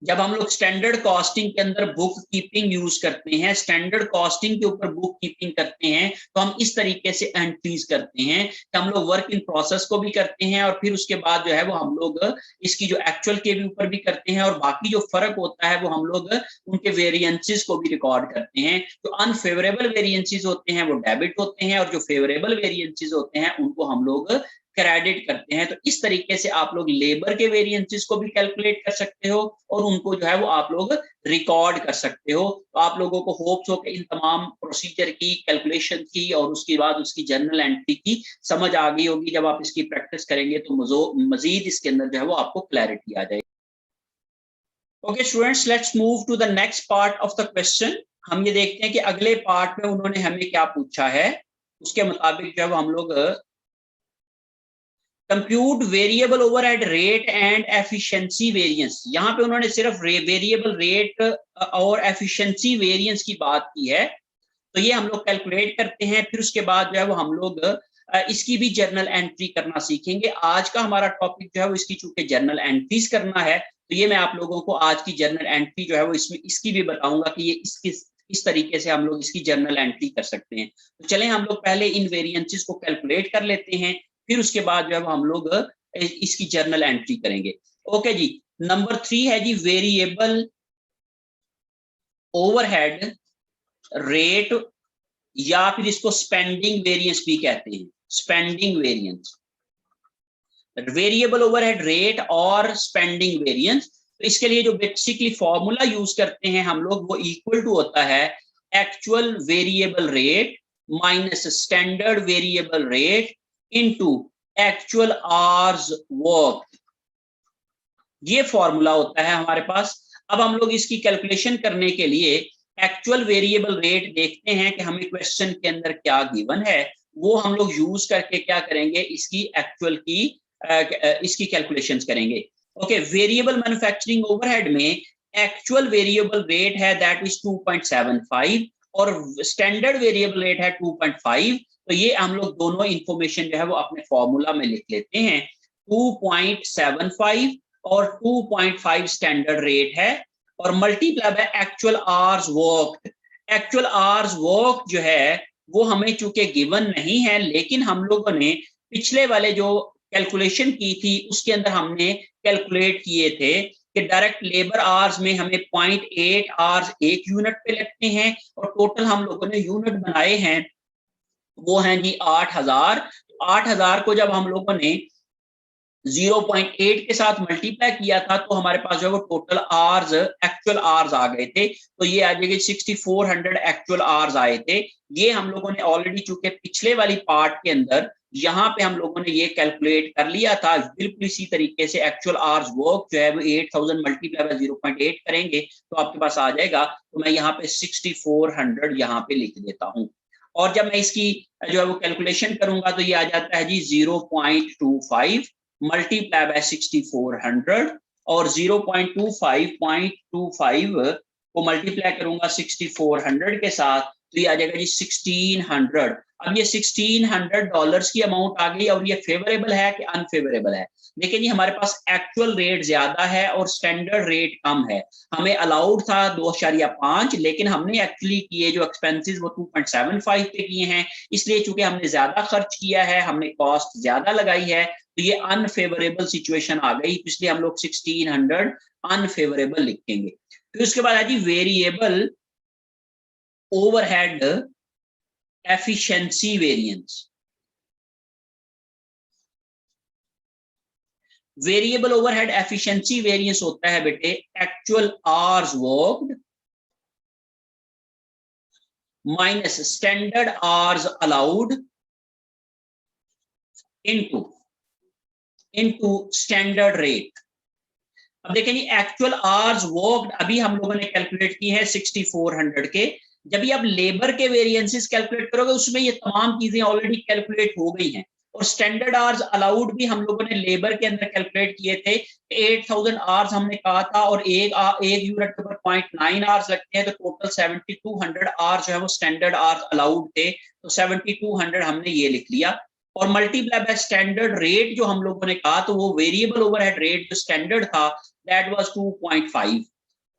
जब हम लोग स्टैंडर्ड कॉस्टिंग के अंदर बुक कीपिंग यूज करते हैं, स्टैंडर्ड कॉस्टिंग के ऊपर बुक कीपिंग करते हैं, तो हम इस तरीके से एंट्रीज करते हैं कि हम लोग वर्क इन प्रोसेस को भी करते हैं और फिर उसके बाद जो है वो हम लोग इसकी जो एक्चुअल के भी ऊपर भी करते हैं, और बाकी जो फर्क होता है वो हम लोग उनके वेरिएंसेस को भी रिकॉर्ड करते हैं। जो अनफेवरेबल वेरिएंसेस होते हैं वो डेबिट होते हैं, और जो फेवरेबल वेरिएंसेस होते हैं उनको हम लोग क्रेडिट करते हैं। तो इस तरीके से आप लोग लेबर के वेरिएंसेस को भी कैलकुलेट कर सकते हो और उनको जो है वो आप लोग रिकॉर्ड कर सकते हो। तो आप लोगों को होप्स हो कि इन तमाम प्रोसीजर की, कैलकुलेशन की और उसके बाद उसकी जर्नल एंट्री की समझ आ गई होगी। जब आप इसकी प्रैक्टिस करेंगे तो मजीद इसके अंदर जो है वो आपको क्लैरिटी आ जाएगी। Okay students, let's move to the next part of the question. हम ये देखते हैं कि अगले पार्ट में उन्होंने हमें क्या पूछा है, उसके मुताबिक जो है हम लोग compute variable overhead rate and efficiency variance. यहाँ पे उन्होंने सिर्फ वेरिएबल रेट और एफिशिएंसी वेरिएंस की बात की है, तो ये हम लोग कैलकुलेट करते हैं। फिर उसके बाद जो है वो हम लोग इसकी भी जर्नल एंट्री करना सीखेंगे। आज का हमारा टॉपिक जो है वो इसकी चूंकि जर्नल एंट्रीज करना है, तो ये मैं आप लोगों को आज की जर्नल एंट्री जो है वो इसमें इसकी भी बताऊंगा कि ये इस तरीके से हम लोग इसकी जर्नल एंट्री कर सकते हैं। तो चलें हम लोग पहले इन वेरिएंसेस को कैलकुलेट कर लेते हैं, फिर उसके बाद जो है हम लोग इसकी जर्नल एंट्री करेंगे। ओके जी, नंबर 3 है जी वेरिएबल ओवरहेड रेट, या फिर इसको स्पेंडिंग वेरिएंस भी कहते हैं, spending variance, variable overhead rate और स्पेंडिंग वेरिएंस। तो इसके लिए जो बेसिकली फॉर्मूला यूज करते हैं हम लोग, वो इक्वल टू होता है actual variable rate minus standard variable rate into actual hours work. ये फॉर्मूला होता है हमारे पास। अब हम लोग इसकी कैलकुलेशन करने के लिए एक्चुअल वेरिएबल रेट देखते हैं कि हमें क्वेश्चन के अंदर क्या गिवन है, वो हम लोग यूज करके क्या करेंगे, इसकी एक्चुअल की इसकी कैलकुलेशंस करेंगे। ओके, वेरिएबल मैन्युफैक्चरिंग ओवरहेड में एक्चुअल वेरिएबल रेट है दैट इज 2.75 और स्टैंडर्ड वेरिएबल रेट है 2.5। तो ये हम लोग दोनों इंफॉर्मेशन जो है वो अपने फॉर्मूला में लिख लेते हैं। 2.75 और 2.5 स्टैंडर्ड रेट है और multiply by actual hours work. Actual hours work जो है वो हमें चूंकि गिवन नहीं है, लेकिन हम लोगों ने पिछले वाले जो कैलकुलेशन की थी उसके अंदर हमने कैलकुलेट किए थे कि डायरेक्ट लेबर आवर्स में हमें 0.8 आवर्स एक यूनिट पे लगते हैं और टोटल हम लोगों ने यूनिट बनाए हैं वो हैं जी 8000। 8000 को जब हम लोगों ने 0.8 के साथ मल्टीप्लाई किया था तो हमारे पास जो है वो टोटल आवर्स, एक्चुअल आवर्स आ गए थे। तो ये आ जाएगी 6400 एक्चुअल आवर्स आए थे। ये हम लोगों ने ऑलरेडी चूंकि पिछले वाली पार्ट के अंदर यहाँ पे हम लोगों ने ये कैलकुलेट कर लिया था, बिल्कुल इसी तरीके से एक्चुअल आवर्स वर्क जो है वो 8000 मल्टीप्लाई बाय 0.8 करेंगे तो आपके पास आ जाएगा। तो मैं यहाँ पे 6400 यहाँ पे लिख देता हूँ और जब मैं इसकी जो है वो कैलकुलेशन करूंगा तो ये आ जाता है जी 0.25 मल्टीप्लाई बाय 6400 और 0.25 को मल्टीप्लाई करूंगा 6400 के साथ तो ये आ जाएगा जी 1600। अब ये $1600 की अमाउंट आ गई और ये फेवरेबल है कि अनफेवरेबल है? देखिए जी, हमारे पास एक्चुअल रेट ज्यादा है और स्टैंडर्ड रेट कम है। हमें अलाउड था 2.5, लेकिन हमने एक्चुअली किए जो एक्सपेंसेस वो 2.75 पे किए हैं, इसलिए चूंकि हमने ज्यादा खर्च किया है, हमने कॉस्ट ज्यादा लगाई है, तो ये अनफेवरेबल सिचुएशन आ गई, इसलिए हम लोग 1600 अनफेवरेबल लिखेंगे। फिर उसके बाद है जी variable overhead efficiency variance. Variable overhead efficiency variance होता है बेटे actual hours worked minus standard hours allowed into standard rate. अब देखें जी, एक्चुअल आवर्स वर्क्ड अभी हम लोगों ने कैलकुलेट की है 6400 के। जब भी आप लेबर के वेरिएंसेस कैलकुलेट करोगे उसमें ये तमाम चीजें ऑलरेडी कैलकुलेट हो गई हैं और स्टैंडर्ड आवर्स अलाउड भी हम लोगों ने लेबर के अंदर कैलकुलेट किए थे। 8000 आवर्स हमने कहा था और एक यूनिट के ऊपर 0.9 आवर्स लगते हैं, तो टोटल 7200 आवर्स जो है वो स्टैंडर्ड आवर्स अलाउड थे, तो 7200 हमने ये लिख लिया और मल्टीप्लाई बाय स्टैंडर्ड रेट जो हम लोगों ने कहा, तो वो वेरिएबल ओवरहेड रेट जो स्टैंडर्ड था दैट वाज 2.5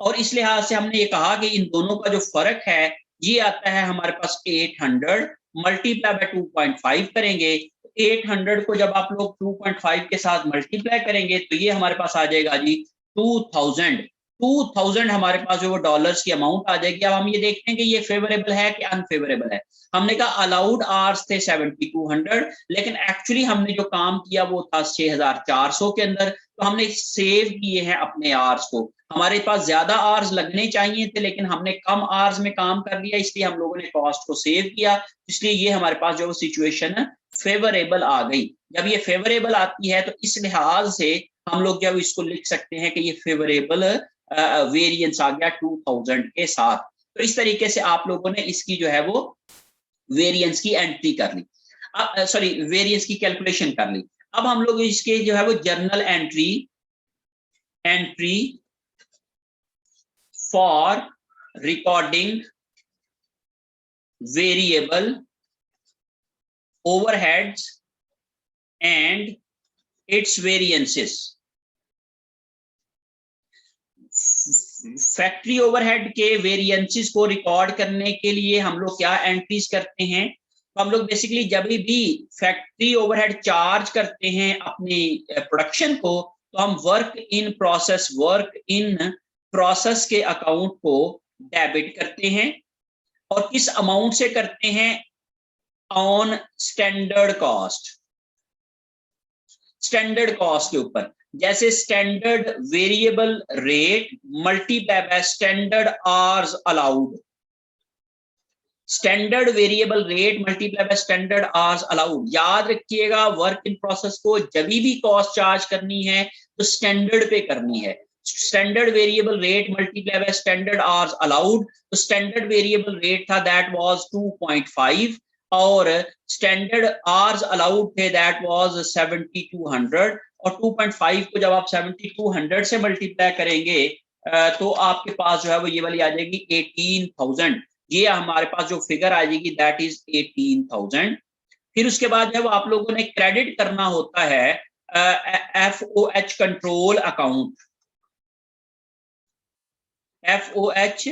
और इस लिहाज से हमने ये कहा कि इन दोनों का जो फर्क है ये आता है हमारे पास 800 मल्टीप्लाई बाय 2.5 करेंगे। 800 को जब आप लोग 2.5 के साथ मल्टीप्लाई करेंगे तो ये हमारे पास आ जाएगा जी 2000 हमारे पास जो वो डॉलर्स की अमाउंट आ जाएगी। अब हम ये देखते हैं कि ये फेवरेबल है कि अनफेवरेबल है। हमने कहा अलाउड आवर्स थे 7200, लेकिन एक्चुअली हमने जो काम किया वो था 6400 के अंदर, तो हमने सेव किए हैं अपने आवर्स को। हमारे पास ज्यादा आवर्स लगने चाहिए थे लेकिन हमने कम आवर्स में काम कर लिया, इसलिए हम लोगों ने कॉस्ट को सेव किया, इसलिए ये हमारे पास जो सिचुएशन फेवरेबल आ गई। जब ये फेवरेबल आती है तो इस लिहाज से हम लोग जब इसको लिख सकते हैं कि ये फेवरेबल वेरिएंस आ गया 2000 के साथ। तो इस तरीके से आप लोगों ने इसकी जो है वो वेरिएंस की एंट्री कर ली, सॉरी वेरिएंस की कैलकुलेशन कर ली। अब हम लोग इसके जो है वो journal entry for recording variable overheads and its variances factory overhead के वेरिएंसेस को रिकॉर्ड करने के लिए हम लोग क्या एंट्रीज करते हैं? तो हम लोग बेसिकली जब भी फैक्ट्री ओवरहेड चार्ज करते हैं अपनी प्रोडक्शन को, तो हम वर्क इन प्रोसेस के अकाउंट को डेबिट करते हैं। और किस अमाउंट से करते हैं? ऑन स्टैंडर्ड कॉस्ट के ऊपर। जैसे standard variable rate multiply by standard hours allowed, standard variable rate multiply by standard hours allowed. याद रखिएगा, वर्क इन प्रोसेस को जब भी कॉस्ट चार्ज करनी है तो स्टैंडर्ड पे करनी है। Standard variable rate multiply by standard hours allowed, तो स्टैंडर्ड वेरिएबल रेट था दैट वाज 2.5 और स्टैंडर्ड आवर्स अलाउड थे दैट वाज 7200। और 2.5 को जब आप 7200 से मल्टीप्लाई करेंगे तो आपके पास जो है वो ये वाली आ जाएगी 18,000। ये हमारे पास जो फिगर आ जाएगी दैट इज 18,000। फिर उसके बाद जब आप लोगों ने क्रेडिट करना होता है FOH control account, FOH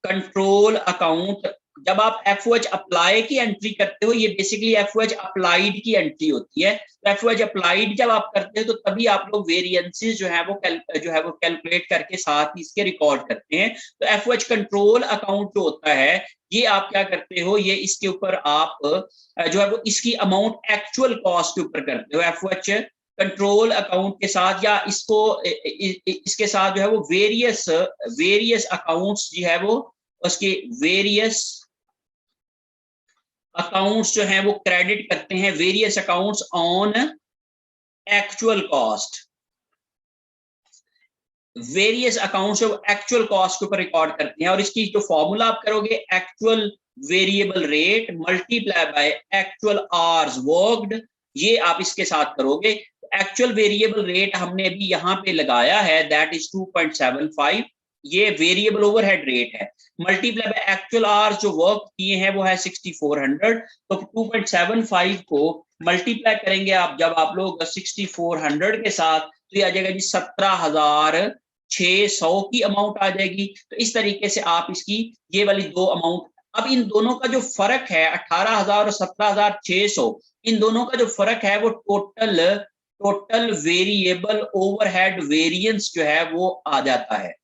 control account. जब आप FOH अप्लाई की एंट्री करते हो, ये बेसिकली FOH अप्लाइड की एंट्री होती है। तो FOH अप्लाइड जब आप करते हो तो तभी आप लोग वेरिएंसेस जो है वो कैलकुलेट करके साथ ही इसके रिकॉर्ड करते हैं। तो FOH कंट्रोल अकाउंट जो होता है, ये आप क्या करते हो, ये इसके ऊपर आप जो है वो इसकी अमाउंट एक्चुअल कॉस्ट के ऊपर करते हो FOH कंट्रोल अकाउंट के साथ, या इसको इसके साथ जो है वो वेरियस अकाउंट्स जो है वो उसके वेरियस अकाउंट्स जो हैं वो क्रेडिट करते हैं, various accounts on actual cost. Various accounts actual cost के ऊपर रिकॉर्ड करते हैं। और इसकी जो फॉर्मूला आप करोगे, actual variable rate multiply by actual hours worked, ये आप इसके साथ करोगे। एक्चुअल वेरिएबल रेट हमने अभी यहाँ पे लगाया है दैट इज 2.75, ये वेरिएबल ओवरहेड रेट है। मल्टीप्लाई बाय एक्चुअल आवर्स जो वर्क किए हैं वो है 6400। तो 2.75 को मल्टीप्लाई करेंगे आप जब आप लोग 6400 के साथ, तो ये आ जाएगा जी 17,600 की अमाउंट आ जाएगी। तो इस तरीके से आप इसकी ये वाली दो अमाउंट, अब इन दोनों का जो फर्क है 18,000 और 17,600, इन दोनों का जो फर्क है वो टोटल वेरिएबल ओवरहेड वेरिएंस जो है वो आ जाता है।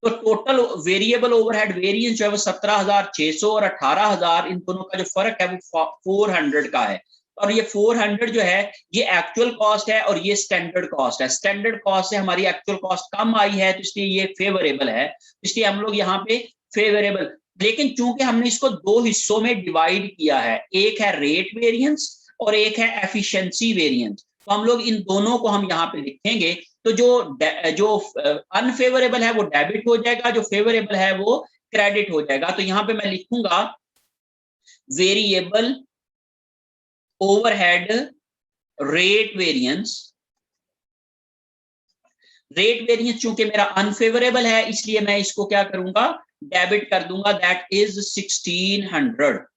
तो टोटल वेरिएबल ओवरहेड वेरिएंस जो है वो 17,600 और 18,000, इन दोनों का जो फर्क है वो 400 का है। और ये 400 जो है ये एक्चुअल कॉस्ट है और ये स्टैंडर्ड कॉस्ट है। स्टैंडर्ड कॉस्ट से हमारी एक्चुअल कॉस्ट कम आई है, तो इसलिए ये फेवरेबल है, इसलिए हम लोग यहाँ पे फेवरेबल। लेकिन चूंकि हमने इसको दो हिस्सों में डिवाइड किया है, एक है रेट वेरिएंस और एक है एफिशिएंसी वेरिएंस, तो हम लोग इन दोनों को हम यहाँ पे लिखेंगे। तो जो अनफेवरेबल है वो डेबिट हो जाएगा, जो फेवरेबल है वो क्रेडिट हो जाएगा। तो यहाँ पे मैं लिखूंगा variable overhead rate variance. Rate variance चूंकि मेरा अनफेवरेबल है, इसलिए मैं इसको क्या करूंगा, डेबिट कर दूंगा, दैट इज 1600।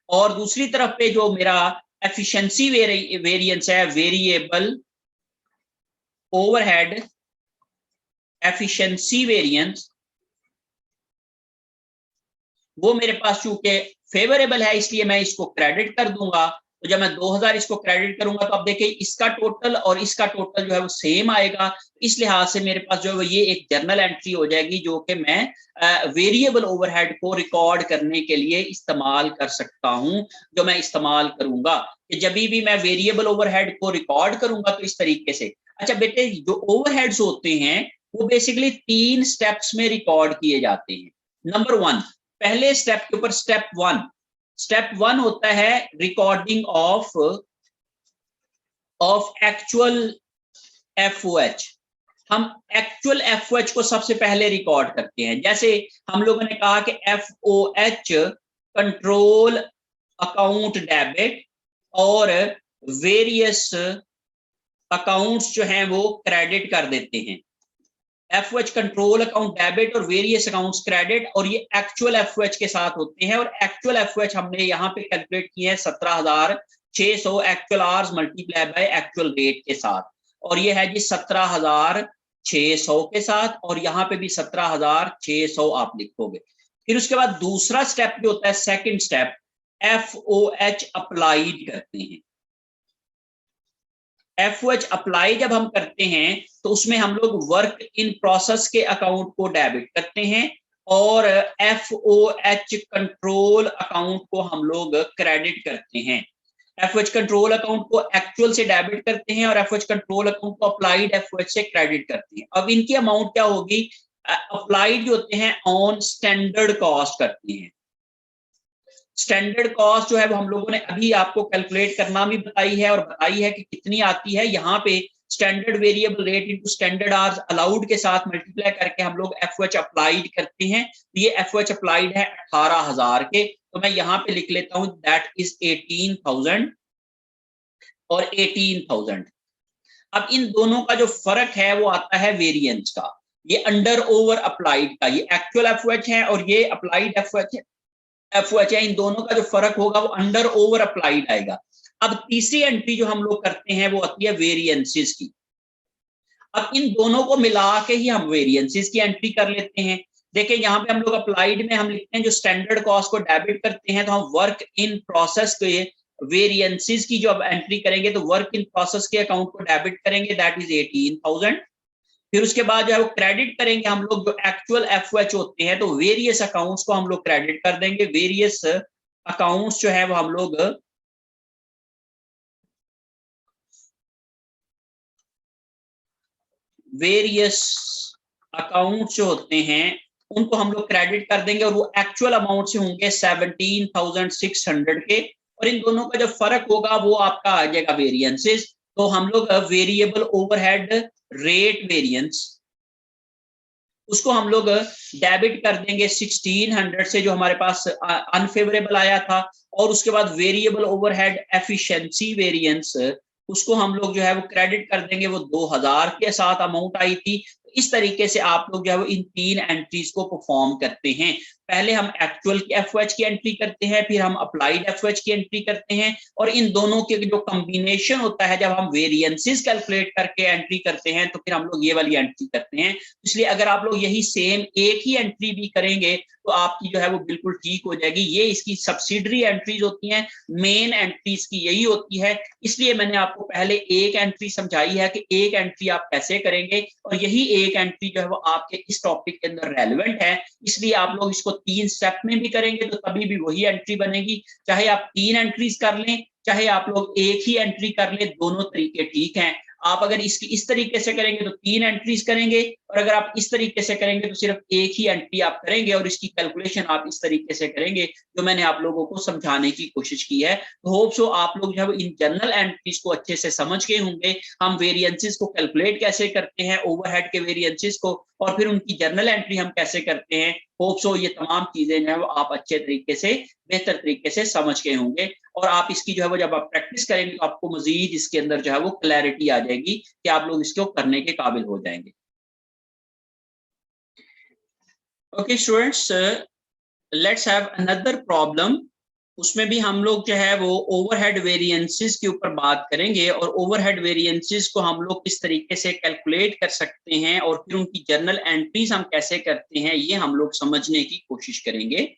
और दूसरी तरफ पे जो मेरा एफिशिएंसी वेरिएंस है, वेरिएबल ओवरहेड एफिशिएंसी वेरिएंस, वो मेरे पास चूंकि फेवरेबल है इसलिए मैं इसको क्रेडिट कर दूंगा। तो जब मैं 2000 इसको क्रेडिट करूंगा तो आप देखिए इसका टोटल और इसका टोटल जो है वो सेम आएगा। इस लिहाज से मेरे पास जो है ये एक जर्नल एंट्री हो जाएगी जो कि मैं वेरिएबल ओवरहेड को रिकॉर्ड करने के लिए इस्तेमाल कर सकता हूं, जो मैं इस्तेमाल करूंगा कि जब भी मैं वेरिएबल ओवरहेड को रिकॉर्ड करूंगा तो इस तरीके से। अच्छा बेटे, जो ओवरहेड्स होते हैं वो बेसिकली 3 स्टेप्स में रिकॉर्ड किए जाते हैं। नंबर 1, पहले स्टेप के ऊपर स्टेप वन होता है रिकॉर्डिंग ऑफ एक्चुअल FOH। हम एक्चुअल FOH को सबसे पहले रिकॉर्ड करते हैं। जैसे हम लोगों ने कहा कि FOH कंट्रोल अकाउंट डेबिट और वेरियस अकाउंट्स जो हैं वो क्रेडिट कर देते हैं। FOH कंट्रोल अकाउंट डेबिट और वेरियस अकाउंट्स क्रेडिट, और ये एक्चुअल FOH के साथ होते हैं। और एक्चुअल FOH हमने यहाँ पे कैलकुलेट किए हैं 17,600 actual hours multiply by actual rate के साथ, और ये है जी 17,600 17,600 के साथ, और यहाँ पे भी 17,600 आप लिखोगे। फिर उसके बाद दूसरा स्टेप जो होता है, सेकंड स्टेप, FOH अप्लाइड करते हैं। FOH अप्लाई जब हम करते हैं तो उसमें हम लोग वर्क इन प्रोसेस के अकाउंट को डेबिट करते हैं, और FOH कंट्रोल अकाउंट को हम लोग क्रेडिट करते हैं। FOH कंट्रोल अकाउंट को एक्चुअल से डेबिट करते हैं, और FOH कंट्रोल अकाउंट को अप्लाइड FOH से क्रेडिट करते हैं। अब इनकी अमाउंट क्या होगी? अप्लाइड जो होते हैं ऑन स्टैंडर्ड कॉस्ट करते हैं। स्टैंडर्ड कॉस्ट जो है वो हम लोगों ने अभी आपको कैलकुलेट करना भी बताई है, और बताई है कि कितनी आती है। यहाँ पे standard variable rate into standard hours allowed के साथ मल्टीप्लाई करके हम लोग FOH अप्लाइड करते हैं। ये FOH अप्लाइड है 18,000 के, तो मैं यहाँ पे लिख लेता हूँ दैट इज 18,000 और 18,000। अब इन दोनों का जो फर्क है वो आता है वेरिएंस का। ये अंडर ओवर अप्लाइड का, ये एक्चुअल FOH है और ये अप्लाइड FOH है। इन दोनों का जो फर्क होगा वो अंडर ओवर अप्लाइड आएगा। अब तीसरी एंट्री जो हम लोग करते हैं वो आती है वेरिएंसेस की। अब इन दोनों को मिला के ही हम वेरिएंसेस की एंट्री कर लेते हैं। देखिए यहाँ पे हम लोग अप्लाइड में हम लिखते हैं जो स्टैंडर्ड कॉस्ट को डेबिट करते हैं, तो हम वर्क इन प्रोसेस के वेरिएंसेस की जो अब एंट्री करेंगे तो वर्क इन प्रोसेस के अकाउंट को डेबिट करेंगे, दैट इज 18,000। फिर उसके बाद जो है वो क्रेडिट करेंगे हम लोग जो एक्चुअल FOH होते हैं, तो वेरियस अकाउंट्स को हम लोग क्रेडिट कर देंगे। वेरियस अकाउंट्स जो है वो हम लोग जो होते हैं उनको हम लोग क्रेडिट कर देंगे, और वो एक्चुअल अमाउंट से होंगे 17,600 के, और इन दोनों का जो फर्क होगा वो आपका आ जाएगा वेरिएंसेस। तो हम लोग वेरिएबल ओवरहेड रेट वेरिएंस उसको हम लोग डेबिट कर देंगे 1600 से, जो हमारे पास अनफेवरेबल आया था, और उसके बाद वेरिएबल ओवरहेड एफिशिएंसी वेरिएंस उसको हम लोग जो है वो क्रेडिट कर देंगे, वो 2000 के साथ अमाउंट आई थी। इस तरीके से आप लोग जो है वो इन तीन एंट्रीज को परफॉर्म करते हैं। पहले हम एक्चुअल की FOH की एंट्री करते हैं, फिर हम अप्लाइड FOH की एंट्री करते हैं, और इन दोनों के जो कॉम्बिनेशन होता है जब हम वेरिएंसेस कैलकुलेट करके एंट्री करते हैं तो फिर हम लोग ये वाली एंट्री करते हैं। इसलिए अगर आप लोग यही सेम एक ही एंट्री भी करेंगे तो आपकी जो है वो बिल्कुल ठीक हो जाएगी। ये इसकी सब्सिडरी एंट्रीज होती हैं, मेन एंट्रीज की यही होती है। इसलिए मैंने आपको पहले एक एंट्री समझाई है कि एक एंट्री आप कैसे करेंगे, और यही एक एंट्री जो है वो आपके इस टॉपिक के अंदर रेलेवेंट है। इसलिए आप लोग इसको 3 स्टेप में भी करेंगे तो तभी भी वही एंट्री बनेगी। चाहे आप 3 एंट्रीज कर लें, चाहे आप लोग एक ही एंट्री कर लें, दोनों तरीके ठीक हैं। आप अगर इसकी इस तरीके से करेंगे तो 3 एंट्रीज करेंगे, और अगर आप इस तरीके से करेंगे तो सिर्फ एक ही एंट्री आप करेंगे, और इसकी कैलकुलेशन आप इस तरीके से करेंगे जो मैंने आप लोगों को समझाने की कोशिश की है। तो होप सो आप लोग जो है इन जनरल एंट्रीज को अच्छे से समझ गए होंगे। हम वेरिएंसेस को कैलकुलेट कैसे करते हैं, ओवरहेड के वेरिएंसेस को, और फिर उनकी जर्नल एंट्री हम कैसे करते हैं। होप सो ये तमाम चीजें जो है वो आप अच्छे तरीके से, बेहतर तरीके से समझ गए होंगे, और आप इसकी जो है वो जब आप प्रैक्टिस करेंगे तो आपको मजीद इसके अंदर जो है वो क्लैरिटी आ जाएगी कि आप लोग इसको करने के काबिल हो जाएंगे। Okay students, let's have another problem. उसमें भी हम लोग जो है वो ओवरहेड वेरिएंसेस के ऊपर बात करेंगे, और ओवरहेड वेरिएंसेस को हम लोग किस तरीके से कैलकुलेट कर सकते हैं, और फिर उनकी जर्नल एंट्रीज हम कैसे करते हैं, ये हम लोग समझने की कोशिश करेंगे।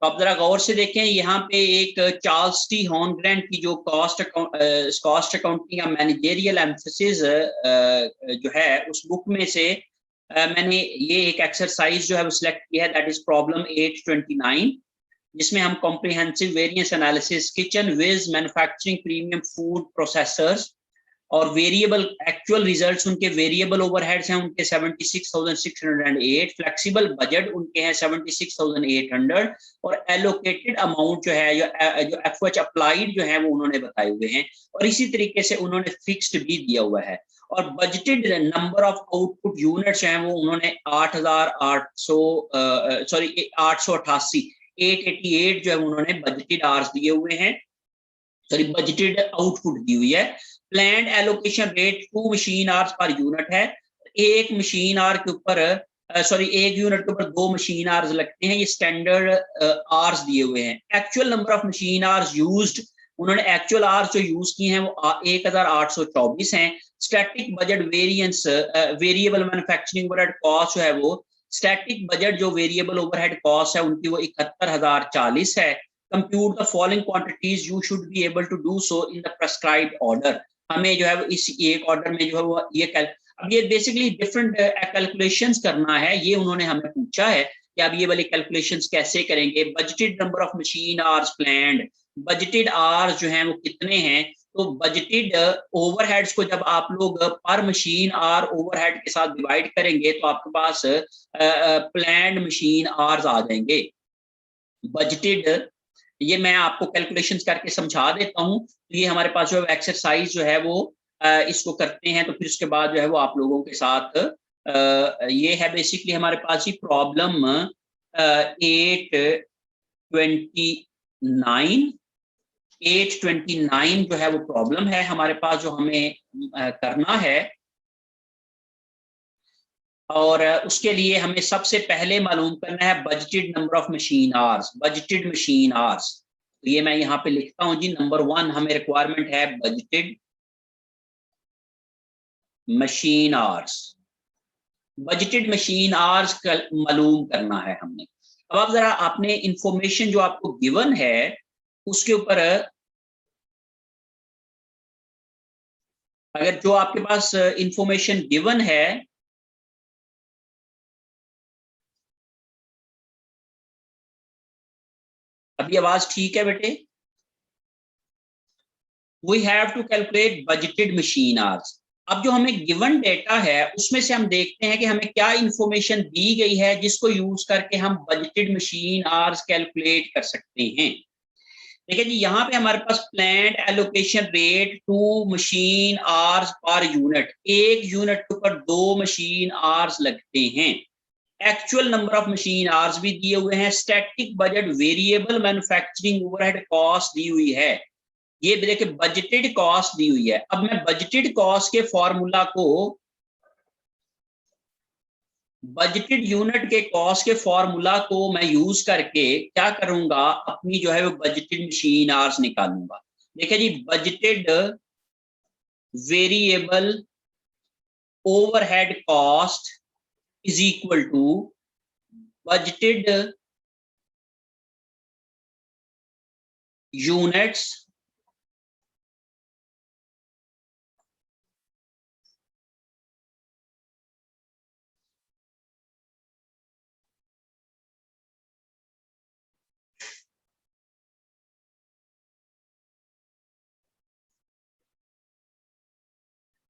तो आप जरा गौर से देखें, यहाँ पे एक चार्ल्स टी हॉर्नग्रेंट की जो कॉस्ट अकाउंटिंग या मैनेजरियल एम्फेसिस जो है उस बुक में से मैंने ये एक एक्सरसाइज जो है वो सिलेक्ट किया है, दैट इज प्रॉब्लम 829, जिसमें हम comprehensive variance analysis Kitchen Wiz manufacturing premium food processors, और वेरिएबल एक्चुअल रिजल्ट्स उनके वेरिएबल ओवरहेड्स हैं उनके 76,608, फ्लेक्सिबल बजट उनके हैं 76,800, और एलोकेटेड अमाउंट जो है जो FOH अप्लाइड जो है वो उन्होंने बताए हुए हैं, और इसी तरीके से उन्होंने फिक्स्ड भी दिया हुआ है। और budgeted number of output units हैं वो उन्होंने 888 जो है उन्होंने बजटेड आवर्स दिए हुए हैं, सॉरी बजटेड आउटपुट दी हुई है। Planned allocation rate 2 machine hours per unit है, एक मशीन आवर के ऊपर एक यूनिट के ऊपर 2 मशीन आवर्स लगते हैं, ये स्टैंडर्ड आवर्स दिए हुए हैं। Actual number of machine hours used उन्होंने एक्चुअल आवर्स जो यूज किए हैं वो 1824 हैं। Static budget variance variable manufacturing overhead cost जो है वो स्टैटिक बजट जो वेरिएबल ओवरहेड कॉस्ट है उनकी वो 71,040 है। Compute the following quantities, you should be able to do so in the prescribed order. हमें जो है इस एक ऑर्डर में जो है वो ये अब ये बेसिकली डिफरेंट कैलकुलेशंस करना है, ये उन्होंने हमें पूछा है कि अब ये वाले कैलकुलेशंस कैसे करेंगे। Budgeted number of machine hours planned, budgeted hours जो हैं वो कितने हैं। तो बजटेड ओवरहेड्स को जब आप लोग पर मशीन आवर ओवरहेड के साथ डिवाइड करेंगे तो आपके पास प्लान्ड मशीन आवर्स आ जाएंगे। बजटेड, ये मैं आपको कैलकुलेशंस करके समझा देता हूँ। तो ये हमारे पास जो एक्सरसाइज जो है वो इसको करते हैं, तो फिर उसके बाद जो है वो आप लोगों के साथ ये है बेसिकली हमारे पास ही प्रॉब्लम 829 जो है वो प्रॉब्लम है हमारे पास जो हमें करना है। और उसके लिए हमें सबसे पहले मालूम करना है budgeted number of machine hours, budgeted machine hours. तो ये मैं यहाँ पे लिखता हूँ जी, नंबर 1 हमें रिक्वायरमेंट है budgeted machine hours. Budgeted machine hours मालूम करना है हमने। अब आप जरा आपने इंफॉर्मेशन जो आपको गिवन है उसके ऊपर, अगर जो आपके पास इंफॉर्मेशन गिवन है, अभी आवाज ठीक है बेटे? We have to calculate budgeted machine hours. अब जो हमें गिवन डेटा है उसमें से हम देखते हैं कि हमें क्या इंफॉर्मेशन दी गई है जिसको यूज करके हम बजटेड मशीन आवर्स कैलकुलेट कर सकते हैं। देखिए जी, यहाँ पे हमारे पास planned allocation rate 2 machine hours per unit, एक यूनिट के ऊपर 2 मशीन आवर्स लगते हैं। Actual number of machine hours भी दिए हुए हैं। Static budget variable manufacturing overhead cost दी हुई है। ये देखिए बजटेड कॉस्ट दी हुई है। अब मैं बजटेड कॉस्ट के फॉर्मूला को, बजटेड यूनिट के कॉस्ट के फॉर्मूला को मैं यूज करके क्या करूंगा, अपनी जो है वो बजटेड मशीन आवर्स निकालूंगा। देखिए जी, budgeted variable overhead cost is equal to budgeted units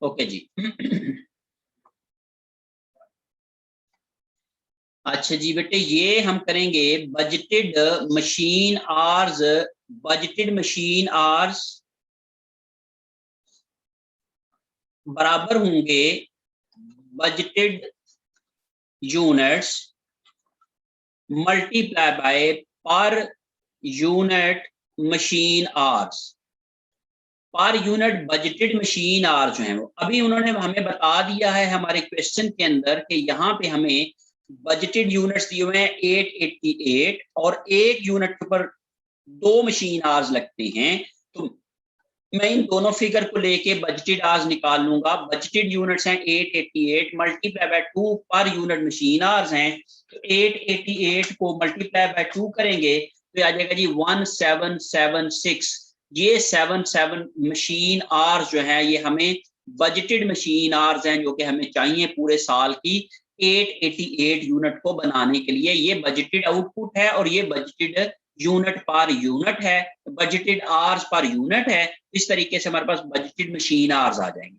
okay जी। अच्छा जी बेटे, ये हम करेंगे budgeted machine hours, budgeted machine hours बराबर होंगे budgeted units multiply by per unit machine hours. Per unit budgeted machine hours जो है वो अभी उन्होंने हमें बता दिया है हमारे क्वेश्चन के अंदर कि यहाँ पे हमें बजटेड यूनिट्स दिए हुए हैं 888 और एक यूनिट के ऊपर 2 मशीन आवर्स लगते हैं। तो मैं इन दोनों फिगर को लेके बजटेड आवर्स निकाल लूंगा। बजटेड यूनिट्स हैं 888 मल्टीप्लाई बाय 2 पर यूनिट मशीन आवर्स हैं। तो 888 को मल्टीप्लाई बाय 2 करेंगे तो आ जाएगा जी 1776। ये 77 मशीन आवर्स जो है ये हमें बजटेड मशीन आवर्स हैं जो कि हमें चाहिए पूरे साल की 888 यूनिट को बनाने के लिए। ये बजटेड आउटपुट है और ये बजटेड यूनिट पर यूनिट है, बजटेड आवर्स पर यूनिट है। इस तरीके से हमारे पास बजटेड मशीन आवर्स आ जाएंगे।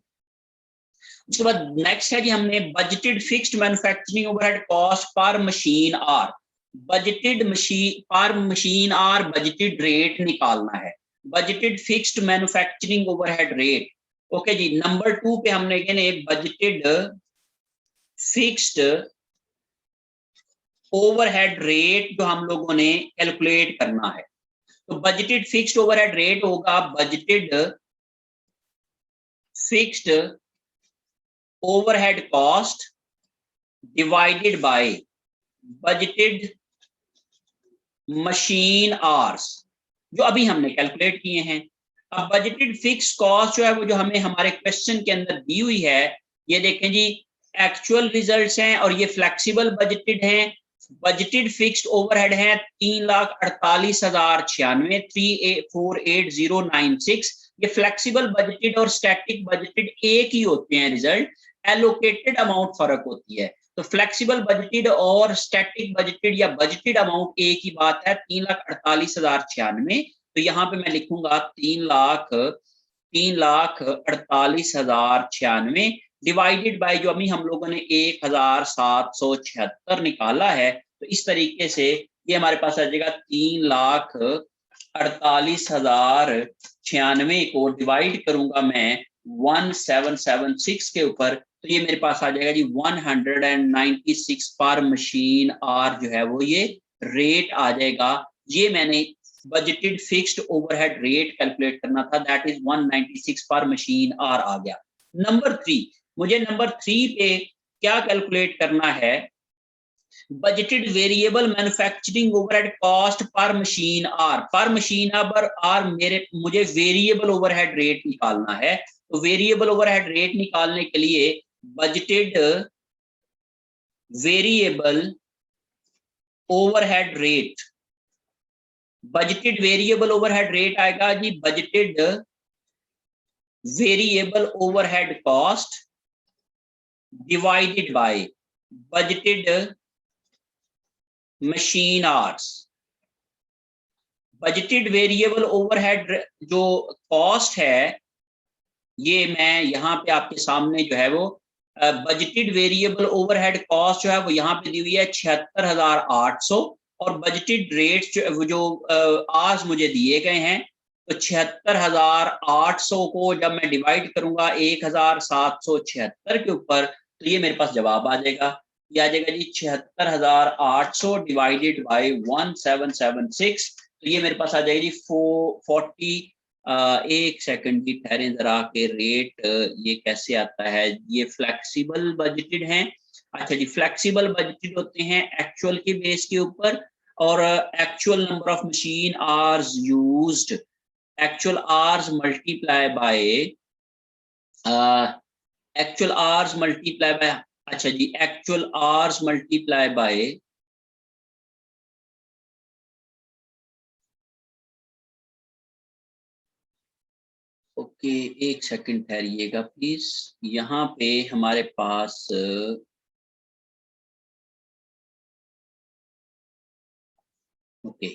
उसके बाद नेक्स्ट है कि हमने budgeted fixed manufacturing overhead cost पर machine hour, budgeted machine per machine hour budgeted rate निकालना है। Budgeted fixed manufacturing overhead rate. Okay जी, नंबर 2 पे हमने कहने बजटेड फिक्स्ड ओवरहेड रेट जो हम लोगों ने कैलकुलेट करना है। तो बजटेड फिक्स्ड ओवरहेड रेट होगा budgeted fixed overhead cost divided by budgeted machine hours जो अभी हमने कैलकुलेट किए हैं। अब बजटेड फिक्स कॉस्ट जो है वो जो हमें हमारे क्वेश्चन के अंदर दी हुई है, ये देखें जी, एक्चुअल रिजल्ट्स हैं और ये फ्लेक्सिबल बजटेड हैं। बजटेड फिक्स्ड ओवरहेड है 3,48,096, 3,48,096। ये फ्लेक्सिबल बजटेड और स्टैटिक बजटेड एक ही होते हैं रिजल्ट, एलोकेटेड अमाउंट फर्क होती है। तो फ्लेक्सिबल बजटेड और स्टैटिक बजटेड या बजटेड अमाउंट एक ही बात है, 3,48,096। तो यहाँ पे मैं लिखूंगा 3,48,096 डिवाइडेड बाय जो अभी हम लोगों ने 1,776 निकाला है। तो इस तरीके से ये हमारे पास आ जाएगा 3,48,096 को डिवाइड करूंगा मैं 1776 के ऊपर, तो ये मेरे पास आ जाएगा जी 196 पर मशीन आर जो है वो ये रेट आ जाएगा। ये मैंने budgeted fixed overhead rate calculate करना था, दैट इज 196 पर मशीन आर आ गया। नंबर 3, मुझे नंबर 3 पे क्या कैलकुलेट करना है, budgeted variable manufacturing overhead cost पर मशीन आर। पर मशीन आर मुझे वेरिएबल ओवरहेड रेट निकालना है। तो वेरिएबल ओवरहेड रेट निकालने के लिए budgeted variable overhead rate, budgeted variable overhead rate आएगा जी budgeted variable overhead cost divided by budgeted machine hours. Budgeted variable overhead जो कॉस्ट है, ये मैं यहाँ पे आपके सामने जो है वो बजटेड वेरिएबल ओवरहेड कॉस्ट जो है वो यहाँ पे दी हुई है 76,800 और बजटेड रेट जो आज मुझे दिए गए हैं, तो 76,800 को जब मैं डिवाइड करूंगा 1,776 के ऊपर, तो ये मेरे पास जवाब आ जाएगा। ये आ जाएगा जी 76,800 डिवाइडेड बाय 1776। तो ये मेरे पास आ जाएगी जी 440। एक सेकंड की ठहरें जरा के रेट ये कैसे आता है, ये फ्लेक्सिबल बजटेड हैं। अच्छा जी, फ्लेक्सिबल बजटेड होते हैं एक्चुअल के बेस के ऊपर, और actual number of machine hours used, actual hours multiply by actual hours multiply by, अच्छा जी, actual hours multiply by okay, एक सेकंड ठहरिएगा प्लीज। यहाँ पे हमारे पास okay,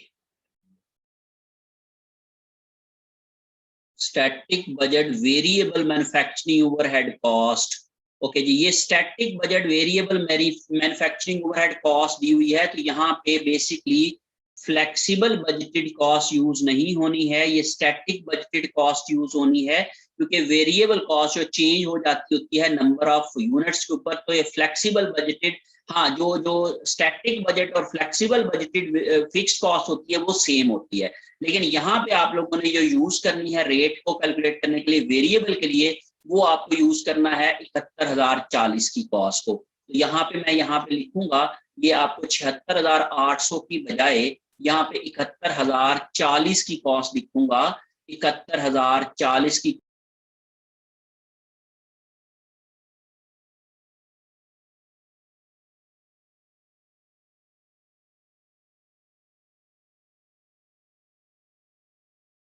static budget variable manufacturing overhead cost. Okay जी, ये static budget variable manufacturing overhead cost दी हुई है। तो यहाँ पे basically flexible budgeted cost use नहीं होनी है, ये स्टैटिक बजटेड कॉस्ट यूज होनी है, क्योंकि वेरिएबल कॉस्ट जो चेंज हो जाती होती है नंबर ऑफ यूनिट्स के ऊपर। तो ये फ्लेक्सिबल बजटेड, हाँ, जो स्टैटिक बजट और फ्लेक्सिबल बजटेड फिक्स्ड कॉस्ट होती है वो सेम होती है। लेकिन यहाँ पे आप लोगों ने जो यूज करनी है रेट को कैलकुलेट करने के लिए वेरिएबल के लिए, वो आपको यूज करना है 71,040 की कॉस्ट को। तो यहाँ पे मैं यहाँ पे लिखूंगा, ये आपको 76,800 की बजाय यहाँ पे 71,040 की कॉस्ट लिखूंगा। 71,040 की